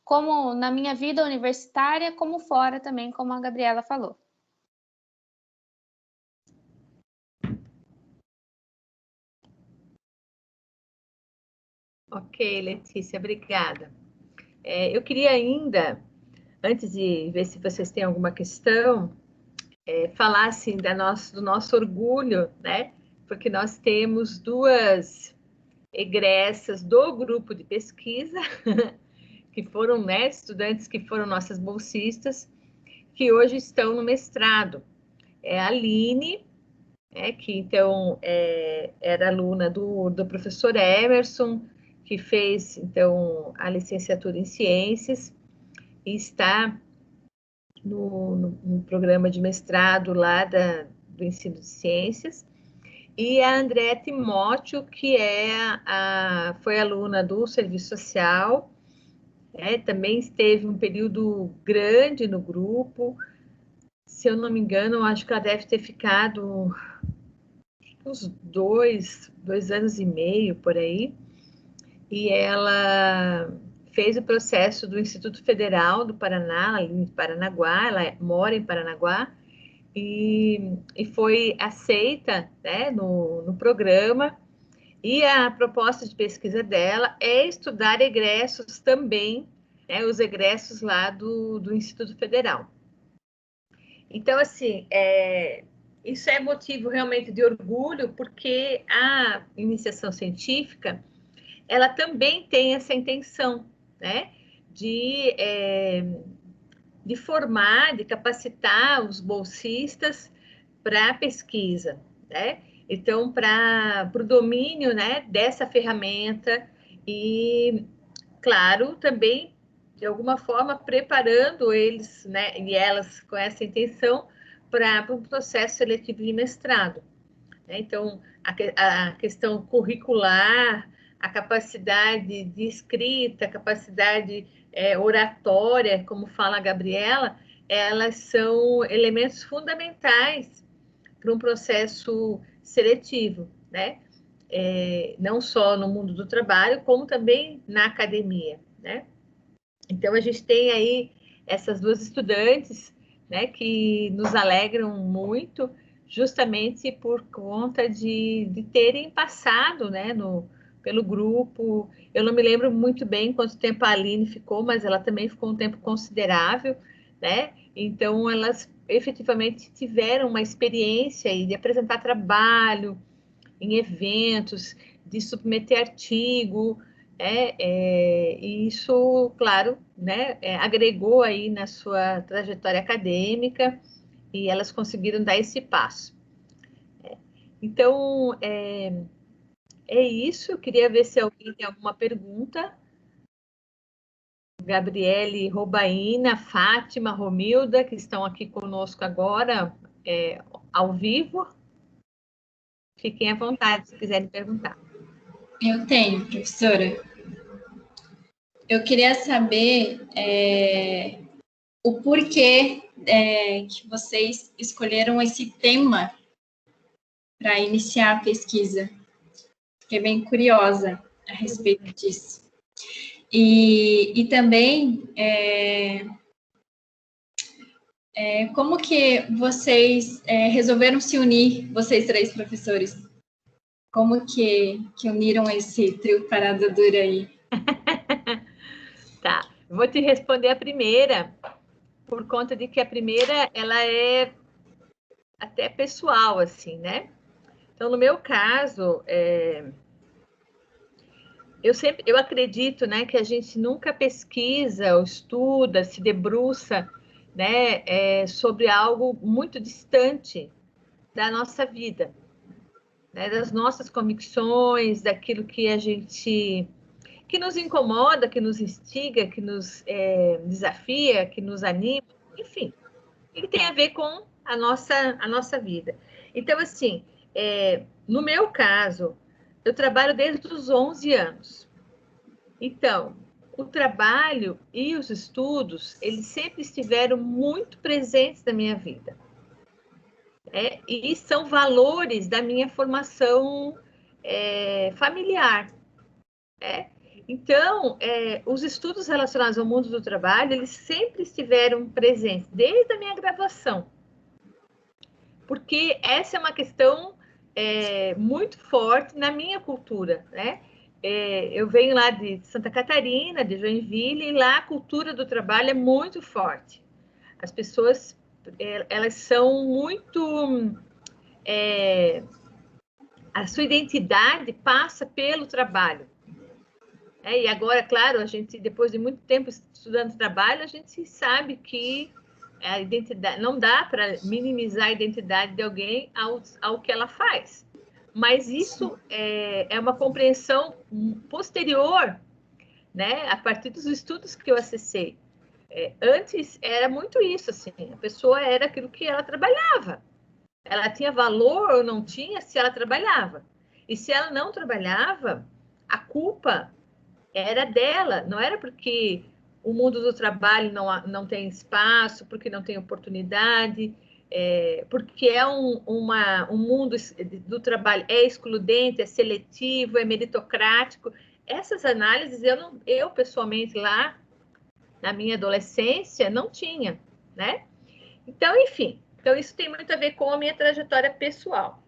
como na minha vida universitária, como fora também, como a Gabriela falou. Ok, Letícia, obrigada. Eu queria ainda, antes de ver se vocês têm alguma questão, falar assim do nosso orgulho, né? Porque nós temos duas egressas do grupo de pesquisa, que foram, né, estudantes que foram nossas bolsistas, que hoje estão no mestrado. É a Aline, que então era aluna do professor Emerson, que fez então a licenciatura em ciências e está no programa de mestrado lá do ensino de ciências, e a Andréa Timóteo, que foi aluna do serviço social, também esteve um período grande no grupo. Se eu não me engano, acho que ela deve ter ficado uns 2 anos e meio por aí, e ela fez o processo do Instituto Federal do Paraná, ali em Paranaguá, ela mora em Paranaguá, e foi aceita, né, no programa, e a proposta de pesquisa dela é estudar egressos também, né, os egressos lá do Instituto Federal. Então, assim, isso é motivo realmente de orgulho, porque a iniciação científica, ela também tem essa intenção, né, de formar, de capacitar os bolsistas para a pesquisa, né? Então, para o domínio, né, dessa ferramenta e, claro, também, de alguma forma, preparando eles, né, e elas com essa intenção para um processo seletivo de mestrado. Né? Então, a questão curricular, a capacidade de escrita, a capacidade oratória, como fala a Gabriela, elas são elementos fundamentais para um processo seletivo, né? Não só no mundo do trabalho, como também na academia, né? Então, a gente tem aí essas duas estudantes, né, que nos alegram muito, justamente por conta de terem passado, né, pelo grupo. Eu não me lembro muito bem quanto tempo a Aline ficou, mas ela também ficou um tempo considerável, né? Então, elas efetivamente tiveram uma experiência aí de apresentar trabalho em eventos, de submeter artigo, e isso, claro, né, agregou aí na sua trajetória acadêmica e elas conseguiram dar esse passo. Então, é isso. Eu queria ver se alguém tem alguma pergunta. Gabriele Robaina, Fátima, Romilda, que estão aqui conosco agora, ao vivo. Fiquem à vontade se quiserem perguntar. Eu tenho, professora. Eu queria saber o porquê que vocês escolheram esse tema para iniciar a pesquisa. Fiquei bem curiosa a respeito disso. E também, como que vocês resolveram se unir, vocês três professores? Como que uniram esse trio parada dura aí? Tá, vou te responder a primeira, por conta de que a primeira, ela é até pessoal, assim, né? Então, no meu caso, eu acredito, né, que a gente nunca pesquisa ou estuda, se debruça, né, sobre algo muito distante da nossa vida, né, das nossas convicções, daquilo que que nos incomoda, que nos instiga, que nos desafia, que nos anima, enfim, ele tem a ver com a nossa vida. Então, assim, no meu caso, eu trabalho desde os 11 anos. Então, o trabalho e os estudos, eles sempre estiveram muito presentes na minha vida. E são valores da minha formação familiar. Então, os estudos relacionados ao mundo do trabalho, eles sempre estiveram presentes, desde a minha graduação. Porque essa é uma questão muito forte na minha cultura, né? Eu venho lá de Santa Catarina, de Joinville, e lá a cultura do trabalho é muito forte. As pessoas, elas são muito... a sua identidade passa pelo trabalho. E agora, claro, a gente, depois de muito tempo estudando trabalho, a gente sabe que a identidade, não dá para minimizar a identidade de alguém ao que ela faz. Mas isso é uma compreensão posterior, né, a partir dos estudos que eu acessei. Antes era muito isso, assim, a pessoa era aquilo que ela trabalhava. Ela tinha valor ou não tinha se ela trabalhava. E se ela não trabalhava, a culpa era dela, não era porque o mundo do trabalho não tem espaço, porque não tem oportunidade, porque é um mundo do trabalho excludente, é seletivo, é meritocrático. Essas análises eu pessoalmente lá na minha adolescência não tinha, né? Então, enfim, isso tem muito a ver com a minha trajetória pessoal.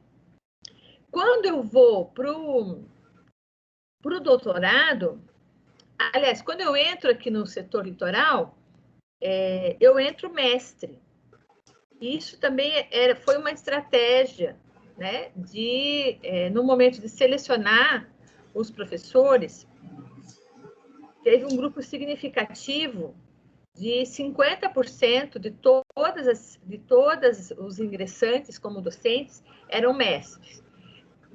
Quando eu vou para o doutorado, aliás, quando eu entro aqui no setor litoral, eu entro mestre. Isso também foi uma estratégia, né, no momento de selecionar os professores, teve um grupo significativo de 50% de todos os ingressantes como docentes eram mestres.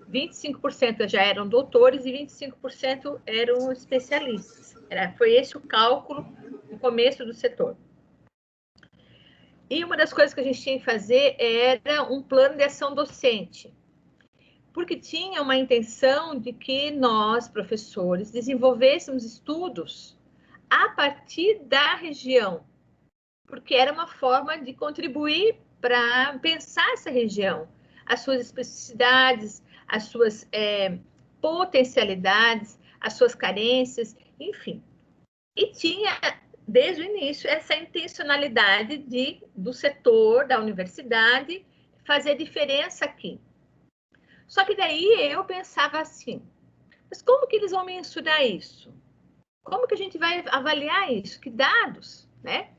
25% já eram doutores e 25% eram especialistas. Foi esse o cálculo no começo do setor. E uma das coisas que a gente tinha que fazer era um plano de ação docente, porque tinha uma intenção de que nós, professores, desenvolvêssemos estudos a partir da região, porque era uma forma de contribuir para pensar essa região, as suas especificidades, as suas potencialidades, as suas carências, enfim. E tinha, desde o início, essa intencionalidade do setor, da universidade, fazer diferença aqui. Só que daí eu pensava assim, mas como que eles vão mensurar isso? Como que a gente vai avaliar isso? Que dados, né?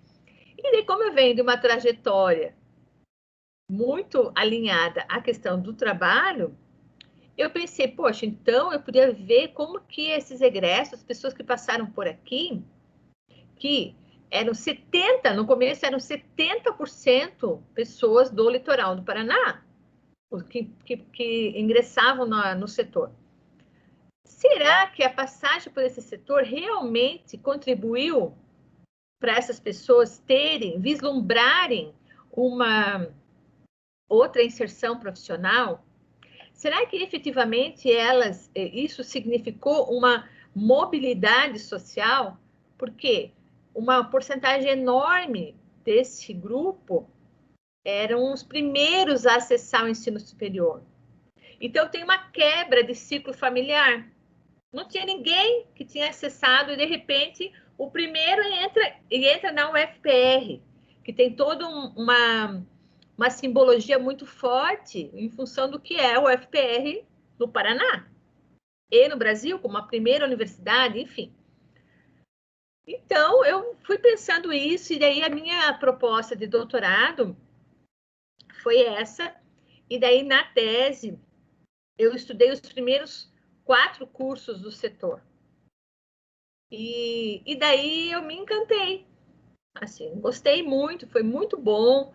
E daí, como eu venho de uma trajetória muito alinhada à questão do trabalho, eu pensei, poxa, então eu podia ver como que esses egressos, as pessoas que passaram por aqui, que eram 70%, no começo eram 70% pessoas do litoral do Paraná, que ingressavam no setor. Será que a passagem por esse setor realmente contribuiu para essas pessoas vislumbrarem uma outra inserção profissional? Será que efetivamente isso significou uma mobilidade social? Porque uma porcentagem enorme desse grupo eram os primeiros a acessar o ensino superior. Então, tem uma quebra de ciclo familiar. Não tinha ninguém que tinha acessado e, de repente, o primeiro entra na UFPR, que tem toda uma simbologia muito forte em função do que é o UFPR no Paraná e no Brasil, como a primeira universidade, enfim. Então, eu fui pensando isso, e daí a minha proposta de doutorado foi essa, e daí na tese eu estudei os primeiros 4 cursos do setor. E daí eu me encantei, assim, gostei muito, foi muito bom,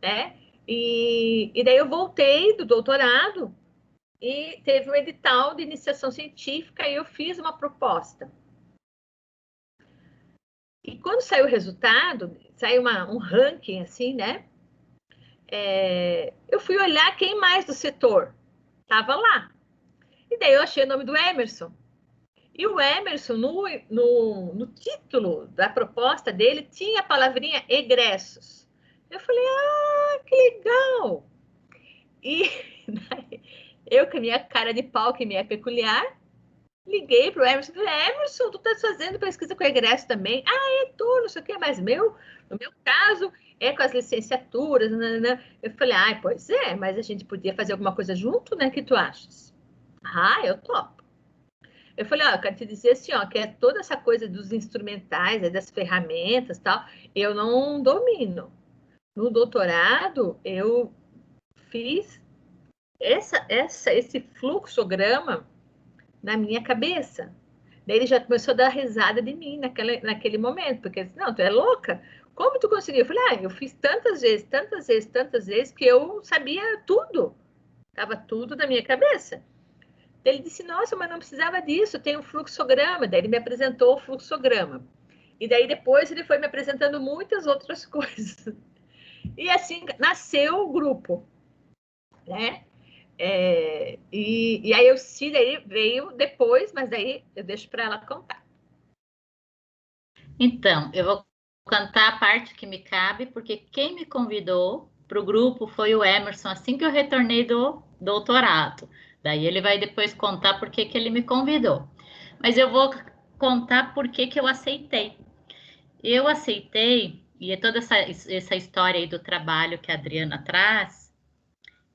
né? E daí eu voltei do doutorado e teve o edital de iniciação científica e eu fiz uma proposta. E quando saiu o resultado, saiu um ranking, assim, né? Eu fui olhar quem mais do setor estava lá. E daí eu achei o nome do Emerson. E o Emerson, no título da proposta dele, tinha a palavrinha egressos. Eu falei, que legal! E daí, eu, com a minha cara de pau, que me é peculiar, liguei para o Emerson e falei, Emerson, tu estás fazendo pesquisa com egresso também? Tô, não sei o que, mas no meu caso, é com as licenciaturas, nanana. Eu falei, pois é, mas a gente podia fazer alguma coisa junto, né? O que tu achas? Eu topo. Eu falei, eu quero te dizer assim, que é toda essa coisa dos instrumentais, das ferramentas e tal, eu não domino. No doutorado, eu fiz esse fluxograma na minha cabeça. Daí ele já começou a dar risada de mim naquele momento, porque ele disse, não, tu é louca? Como tu conseguiu? Eu falei, eu fiz tantas vezes, que eu sabia tudo. Estava tudo na minha cabeça. Ele disse, nossa, mas não precisava disso, tem um fluxograma. Daí ele me apresentou o fluxograma. E daí depois ele foi me apresentando muitas outras coisas. E assim nasceu o grupo, né? E aí o Cida veio depois, mas daí eu deixo para ela contar. Então, eu vou contar a parte que me cabe, porque quem me convidou para o grupo foi o Emerson, assim que eu retornei do doutorado. Daí ele vai depois contar por que ele me convidou. Mas eu vou contar por que eu aceitei. Eu aceitei, e é toda essa história aí do trabalho que a Adriana traz,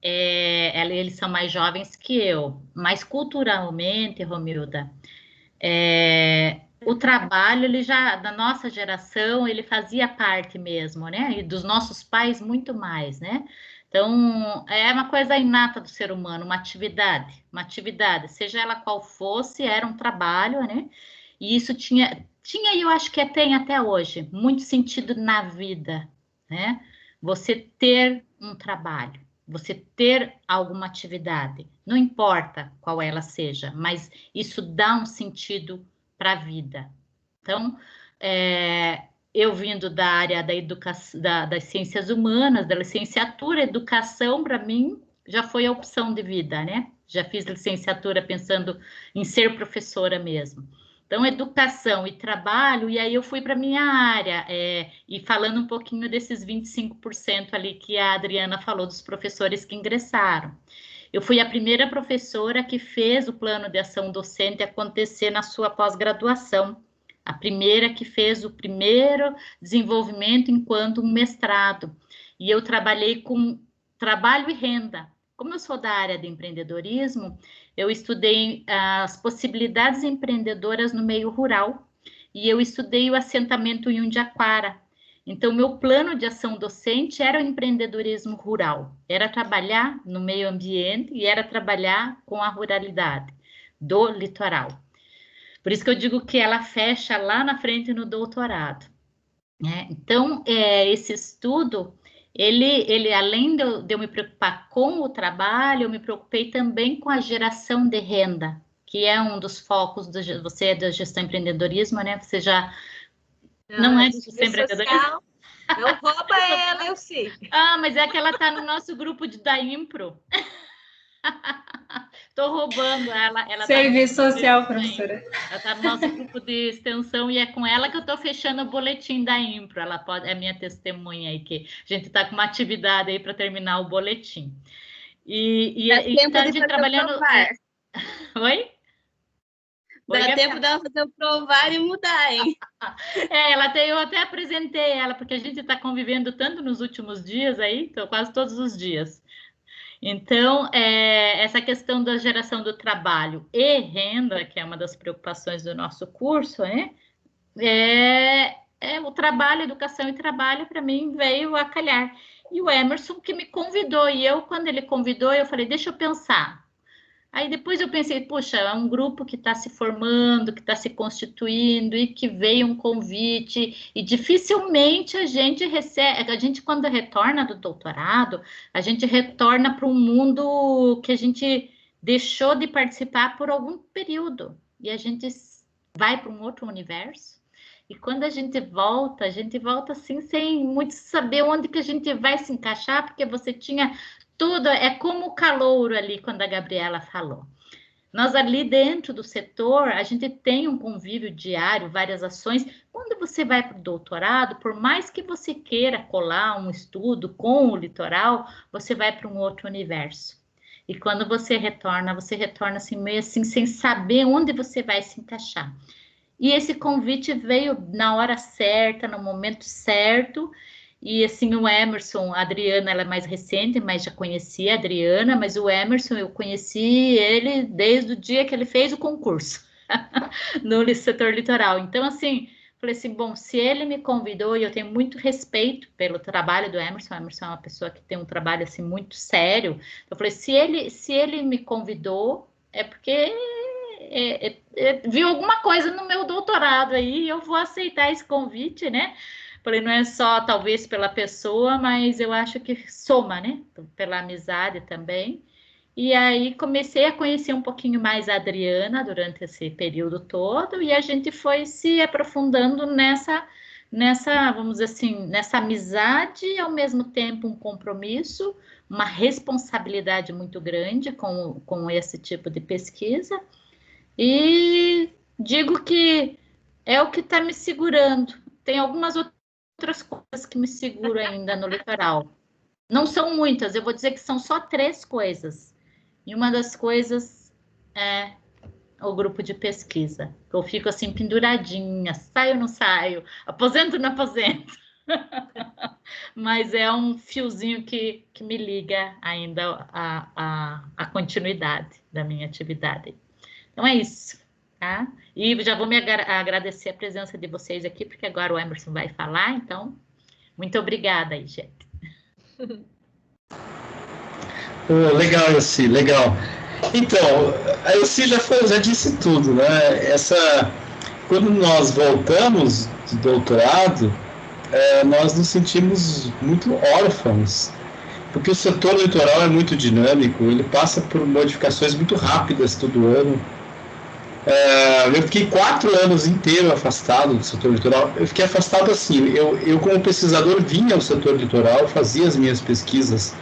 eles são mais jovens que eu, mas culturalmente, Romilda, o trabalho, ele já, da nossa geração, ele fazia parte mesmo, né? E dos nossos pais, muito mais, né? Então, é uma coisa inata do ser humano, uma atividade, seja ela qual fosse, era um trabalho, né? E isso tinha e eu acho que tem até hoje, muito sentido na vida, né? Você ter um trabalho, você ter alguma atividade, não importa qual ela seja, mas isso dá um sentido para a vida. Então, eu vindo da área da educação, das ciências humanas, da licenciatura, educação, para mim, já foi a opção de vida, né? Já fiz licenciatura pensando em ser professora mesmo. Então, educação e trabalho, e aí eu fui para a minha área, e falando um pouquinho desses 25% ali que a Adriana falou, dos professores que ingressaram. Eu fui a primeira professora que fez o plano de ação docente acontecer na sua pós-graduação, a primeira que fez o primeiro desenvolvimento enquanto um mestrado. E eu trabalhei com trabalho e renda. Como eu sou da área de empreendedorismo, eu estudei as possibilidades empreendedoras no meio rural e eu estudei o assentamento Yundiaquara. Então, meu plano de ação docente era o empreendedorismo rural, era trabalhar no meio ambiente e era trabalhar com a ruralidade do litoral. Por isso que eu digo que ela fecha lá na frente no doutorado, né? Então, esse estudo, ele além de eu me preocupar com o trabalho, eu me preocupei também com a geração de renda, que é um dos focos, você é da gestão e empreendedorismo, né? Você já não é de gestão e empreendedorismo? Não rouba ela, eu sei. Ah, mas é que ela está no nosso grupo da Impro. Estou roubando ela. Serviço social, professora. Ela está no nosso grupo de extensão e é com ela que eu estou fechando o boletim da Impro. Ela é minha testemunha aí, que a gente está com uma atividade aí para terminar o boletim. E tempo tá a de gente trabalhando. Oi? Dá tempo dela fazer o provar e mudar, hein? Eu até apresentei ela, porque a gente está convivendo tanto nos últimos dias aí, então, quase todos os dias. Então, essa questão da geração do trabalho e renda, que é uma das preocupações do nosso curso, o trabalho, educação e trabalho, para mim, veio a calhar. E o Emerson que me convidou, e quando ele convidou, eu falei, deixa eu pensar. Aí depois eu pensei, puxa, é um grupo que está se formando, que está se constituindo e que veio um convite e dificilmente a gente recebe, a gente quando retorna do doutorado, a gente retorna para um mundo que a gente deixou de participar por algum período e a gente vai para um outro universo. E quando a gente volta assim sem muito saber onde que a gente vai se encaixar, porque você tinha tudo, é como o calouro ali, quando a Gabriela falou. Nós ali dentro do setor, a gente tem um convívio diário, várias ações. Quando você vai para o doutorado, por mais que você queira colar um estudo com o litoral, você vai para um outro universo. E quando você retorna assim, meio assim, sem saber onde você vai se encaixar. E esse convite veio na hora certa, no momento certo. E assim, o Emerson, a Adriana, ela é mais recente, mas já conhecia a Adriana, mas o Emerson, eu conheci ele desde o dia que ele fez o concurso no setor litoral. Então, assim, falei assim, bom, se ele me convidou, e eu tenho muito respeito pelo trabalho do Emerson, o Emerson é uma pessoa que tem um trabalho, assim, muito sério. Eu falei, se ele me convidou, é porque viu alguma coisa no meu doutorado aí, eu vou aceitar esse convite, né? Falei, não é só talvez pela pessoa, mas eu acho que soma, né? Pela amizade também. E aí comecei a conhecer um pouquinho mais a Adriana durante esse período todo e a gente foi se aprofundando nessa, vamos dizer assim, nessa amizade e ao mesmo tempo um compromisso, uma responsabilidade muito grande com esse tipo de pesquisa. E digo que é o que está me segurando. Tem algumas outras coisas que me seguram ainda no litoral. Não são muitas, eu vou dizer que são só 3 coisas. E uma das coisas é o grupo de pesquisa. Eu fico assim penduradinha, saio, não saio, aposento, não aposento. Mas é um fiozinho que me liga ainda a continuidade da minha atividade. Então é isso. tá? E já vou me agradecer a presença de vocês aqui, porque agora o Emerson vai falar, então, muito obrigada aí, gente. Legal, Elci, legal. Então, a Elci já disse tudo, né? Quando nós voltamos de doutorado, nós nos sentimos muito órfãos, porque o setor litoral é muito dinâmico, ele passa por modificações muito rápidas todo ano. Eu fiquei 4 anos inteiro afastado do setor litoral. Eu fiquei afastado assim, eu como pesquisador vinha ao setor litoral, fazia as minhas pesquisas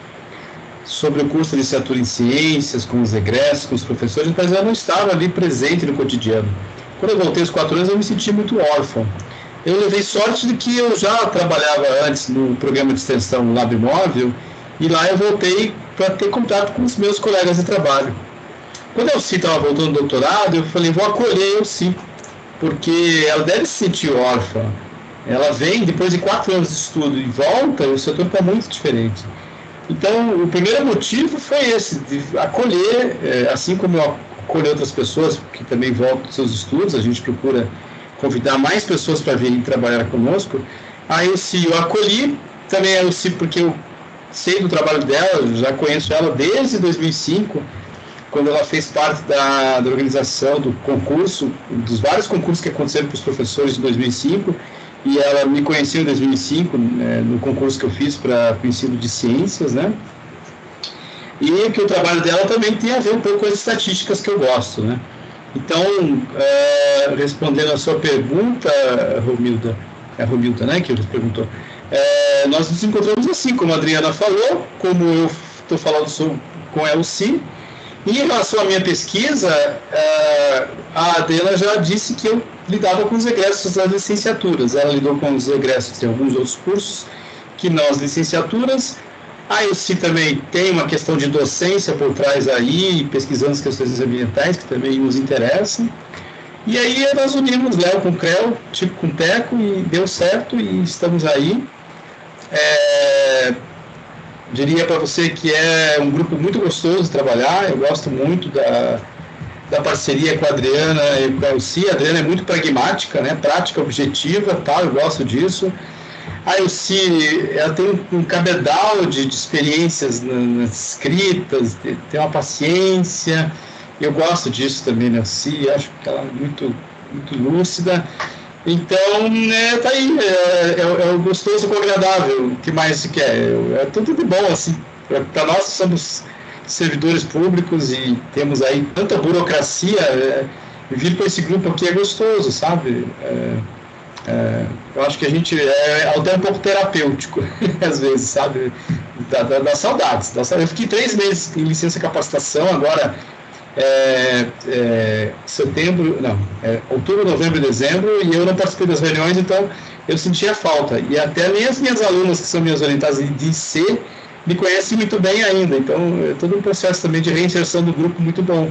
sobre o curso de licenciatura em ciências, com os egressos, com os professores, mas eu não estava ali presente no cotidiano. Quando eu voltei aos 4 anos, eu me senti muito órfão. Eu levei sorte de que eu já trabalhava antes no programa de extensão Lab Móvel, e lá eu voltei para ter contato com os meus colegas de trabalho. Quando a Elci estava voltando ao doutorado, eu falei, vou acolher a Elci, porque ela deve se sentir órfã. Ela vem, depois de 4 anos de estudo, e volta, o setor está muito diferente. Então, o primeiro motivo foi esse, de acolher, assim como eu acolho outras pessoas que também voltam dos seus estudos, a gente procura convidar mais pessoas para virem trabalhar conosco. A Elci eu acolhi, também a Elci porque eu sei do trabalho dela, já conheço ela desde 2005, quando ela fez parte da organização do concurso, dos vários concursos que aconteceram para os professores em 2005, e ela me conheceu em 2005, no concurso que eu fiz para o ensino de ciências, né? E que o trabalho dela também tem a ver um pouco com as estatísticas que eu gosto, né? Então, respondendo a sua pergunta, Romilda, é a Romilda, né, que ele perguntou, nós nos encontramos assim, como a Adriana falou, como eu estou falando com a Elci. Em relação à minha pesquisa, a Adriana já disse que eu lidava com os egressos das licenciaturas. Ela lidou com os egressos de alguns outros cursos que não as licenciaturas. A Elci também tem uma questão de docência por trás aí, pesquisando as questões ambientais, que também nos interessam. E aí nós unimos Léo com Creu, Tico com Teco, e deu certo, e estamos aí. Diria para você que é um grupo muito gostoso de trabalhar, eu gosto muito da parceria com a Adriana e com a Elci. A Adriana é muito pragmática, né, prática, objetiva, tal, eu gosto disso. A Elci, ela tem um cabedal de experiências nas escritas, tem uma paciência, eu gosto disso também na Elci, acho que ela é muito, muito lúcida. Então, tá aí, é gostoso com o agradável, o que mais se quer? É tudo de bom, assim, para nós que somos servidores públicos e temos aí tanta burocracia, vir com esse grupo aqui é gostoso, sabe? Eu acho que a gente é até um pouco terapêutico, às vezes, sabe? Das saudades. Eu fiquei 3 meses em licença capacitação, agora outubro, novembro e dezembro, e eu não participei das reuniões, então eu sentia falta. E até nem as minhas alunas, que são minhas orientadas de IC, me conhecem muito bem ainda. Então, é todo um processo também de reinserção do grupo muito bom,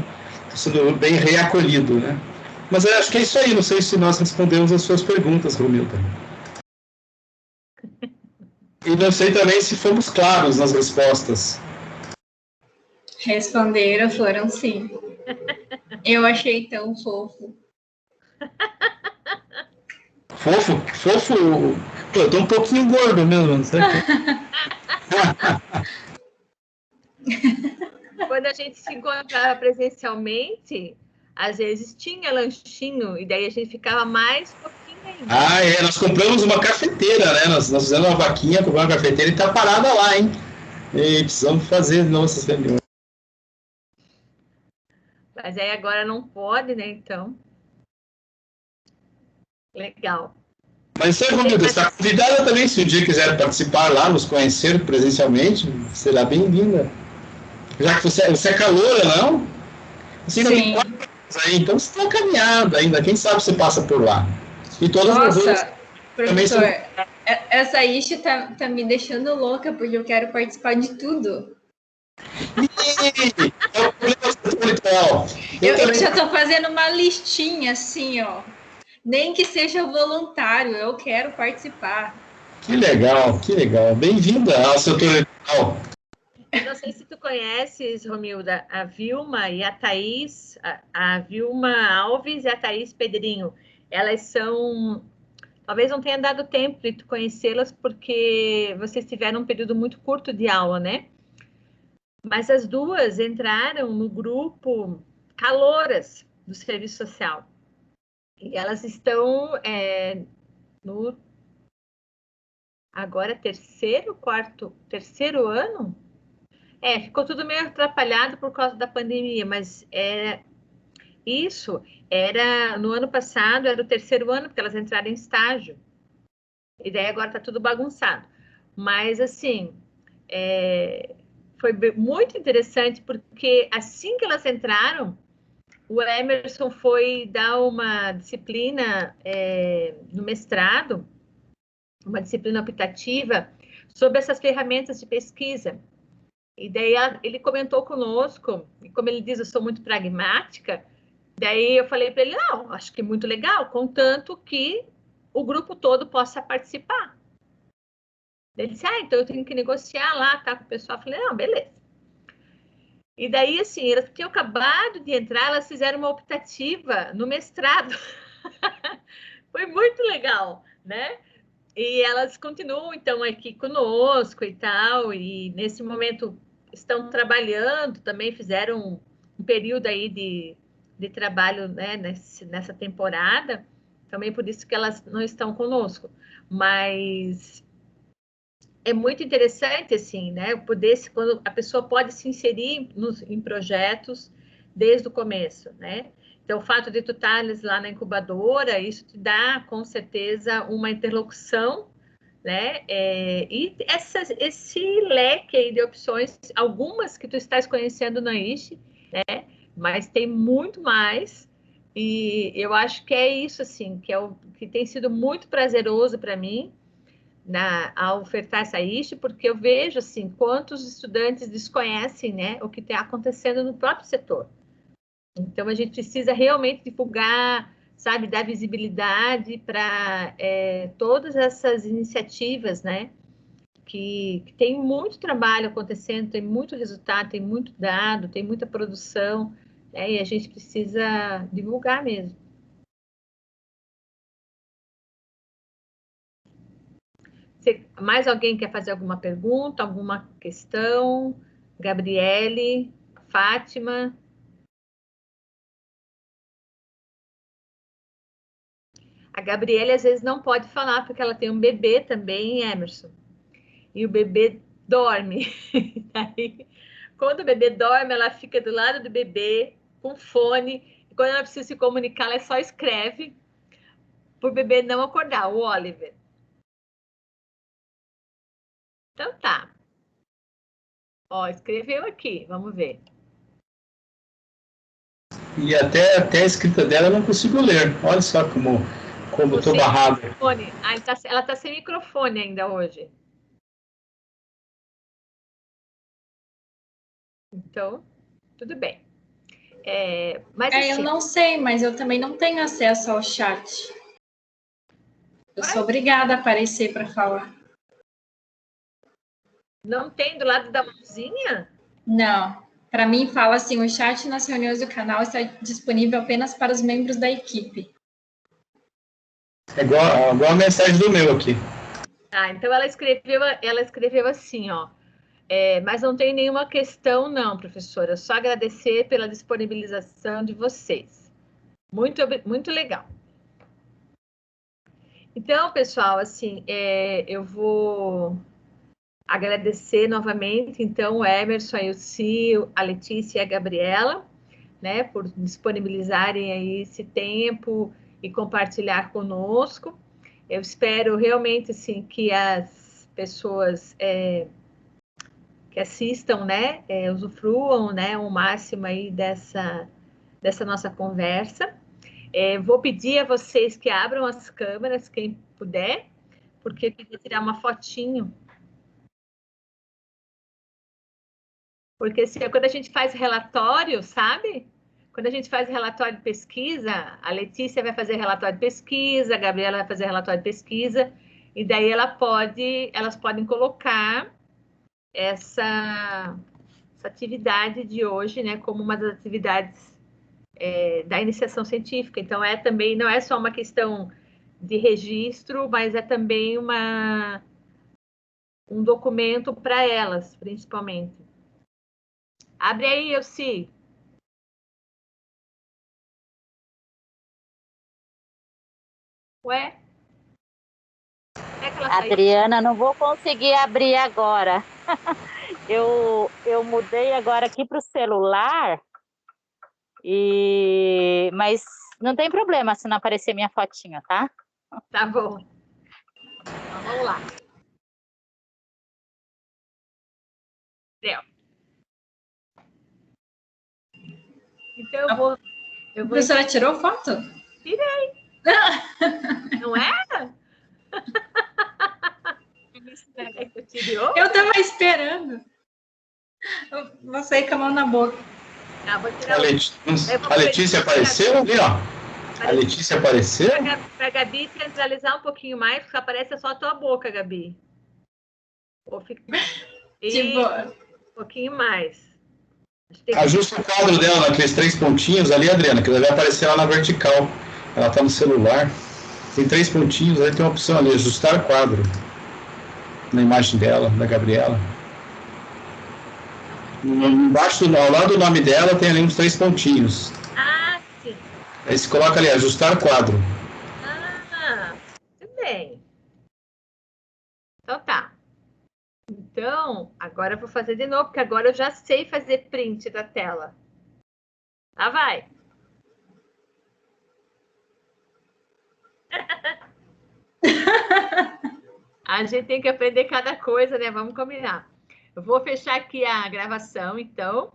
sendo bem reacolhido, né? Mas eu acho que é isso aí, não sei se nós respondemos as suas perguntas, Romilda. E não sei também se fomos claros nas respostas. Responderam, foram sim. Eu achei tão fofo. Fofo? Pô, eu tô um pouquinho gordo mesmo, não sei o que. Quando a gente se encontrava presencialmente, às vezes tinha lanchinho, e daí a gente ficava mais pouquinho ainda. Nós compramos uma cafeteira, né? Nós fizemos uma vaquinha, compramos uma cafeteira e tá parada lá, hein? E precisamos fazer nossas reuniões. Mas aí agora não pode, né? Então. Legal. Mas isso aí, Romilda, está convidada também, se um dia quiser participar lá, nos conhecer presencialmente, será bem-vinda. Já que você é caloura, não? Você ainda tem 4 anos aí, então você está caminhando ainda, quem sabe você passa por lá. E todas as outras professor, essa isha tá me deixando louca, porque eu quero participar de tudo. Eu já estou fazendo uma listinha assim, ó. Nem que seja voluntário, eu quero participar. Que legal. Bem-vinda ao setor eleitoral. Eu não sei se tu conheces, Romilda, a Vilma e a Thaís, a Vilma Alves e a Thaís Pedrinho. Elas são... Talvez não tenha dado tempo de tu conhecê-las, porque vocês tiveram um período muito curto de aula, né? Mas as duas entraram no grupo Calouras do Serviço Social. E elas estão no... Agora, terceiro ano? Ficou tudo meio atrapalhado por causa da pandemia, mas isso era no ano passado, era o terceiro ano, porque elas entraram em estágio. E daí agora está tudo bagunçado. Mas, assim, foi muito interessante, porque assim que elas entraram, o Emerson foi dar uma disciplina no mestrado, uma disciplina optativa, sobre essas ferramentas de pesquisa. E daí ele comentou conosco, e como ele diz, eu sou muito pragmática, daí eu falei para ele, não, acho que é muito legal, contanto que o grupo todo possa participar. Ele disse, então eu tenho que negociar lá, tá, com o pessoal. Eu falei, não, beleza. E daí, assim, elas tinham acabado de entrar, elas fizeram uma optativa no mestrado. Foi muito legal, né? E elas continuam, então, aqui conosco e tal, e nesse momento estão trabalhando, também fizeram um período aí de trabalho, né, nessa temporada, também por isso que elas não estão conosco. Mas é muito interessante, assim, né, quando a pessoa pode se inserir em projetos desde o começo, né? Então, o fato de tu estares lá na incubadora, isso te dá, com certeza, uma interlocução, né? E esse leque aí de opções, algumas que tu estás conhecendo na ISHE, né? Mas tem muito mais, e eu acho que é isso, assim, que que tem sido muito prazeroso para mim ao ofertar essa ISHE, porque eu vejo, assim, quantos estudantes desconhecem, né, o que está acontecendo no próprio setor. Então, a gente precisa realmente divulgar, sabe, dar visibilidade para todas essas iniciativas, né, que tem muito trabalho acontecendo, tem muito resultado, tem muito dado, tem muita produção, né, e a gente precisa divulgar mesmo. Mais alguém quer fazer alguma pergunta, alguma questão? Gabriele, Fátima? A Gabriele às vezes não pode falar, porque ela tem um bebê também, Emerson. E o bebê dorme. Aí, quando o bebê dorme, ela fica do lado do bebê, com fone. E quando ela precisa se comunicar, ela só escreve para o bebê não acordar, o Oliver. Então tá. Ó, escreveu aqui, vamos ver. E até a escrita dela eu não consigo ler. Olha só como eu estou barrado. Ela está sem microfone ainda hoje. Então, tudo bem. Mas, assim, eu não sei, mas eu também não tenho acesso ao chat. Eu sou obrigada a aparecer para falar. Não tem do lado da mãozinha? Não. Para mim, fala assim, o chat nas reuniões do canal está disponível apenas para os membros da equipe. É igual a mensagem do meu aqui. Então ela escreveu assim, ó. Mas não tem nenhuma questão, não, professora. Só agradecer pela disponibilização de vocês. Muito, muito legal. Então, pessoal, assim, eu vou agradecer novamente, então, o Emerson, a Ilci, a Letícia e a Gabriela, né, por disponibilizarem aí esse tempo e compartilhar conosco. Eu espero realmente, assim, que as pessoas que assistam, né, usufruam, né, o máximo aí dessa nossa conversa. Vou pedir a vocês que abram as câmeras, quem puder, porque eu queria tirar uma fotinho. Porque quando a gente faz relatório, sabe? Quando a gente faz relatório de pesquisa, a Letícia vai fazer relatório de pesquisa, a Gabriela vai fazer relatório de pesquisa, e daí elas podem colocar essa atividade de hoje, né, como uma das atividades da iniciação científica. Então, também, não é só uma questão de registro, mas é também um documento para elas, principalmente. Abre aí, Elci. Ué? Como é que ela saiu? Adriana, não vou conseguir abrir agora. Eu mudei agora aqui para o celular, mas não tem problema se não aparecer minha fotinha, tá? Tá bom. Então, vamos lá. Deu. Então, eu vou... A professora tirou foto? Tirei. Não era? Eu estava esperando. Eu vou sair com a mão na boca. Ah, vou tirar a Letícia apareceu ali, ó. A Letícia apareceu? Para a Gabi centralizar um pouquinho mais, porque aparece só a tua boca, Gabi. Um pouquinho mais. Ajusta o quadro dela, naqueles 3 pontinhos ali, Adriana, que ela vai aparecer lá na vertical. Ela está no celular. Tem 3 pontinhos, aí tem uma opção ali, ajustar quadro. Na imagem dela, da Gabriela. Embaixo, ao lado do nome dela, tem ali uns 3 pontinhos. Ah, sim. Aí você coloca ali, ajustar quadro. Ah, tudo bem. Então tá. Então, agora eu vou fazer de novo, porque agora eu já sei fazer print da tela. Lá vai. A gente tem que aprender cada coisa, né? Vamos combinar. Eu vou fechar aqui a gravação, então.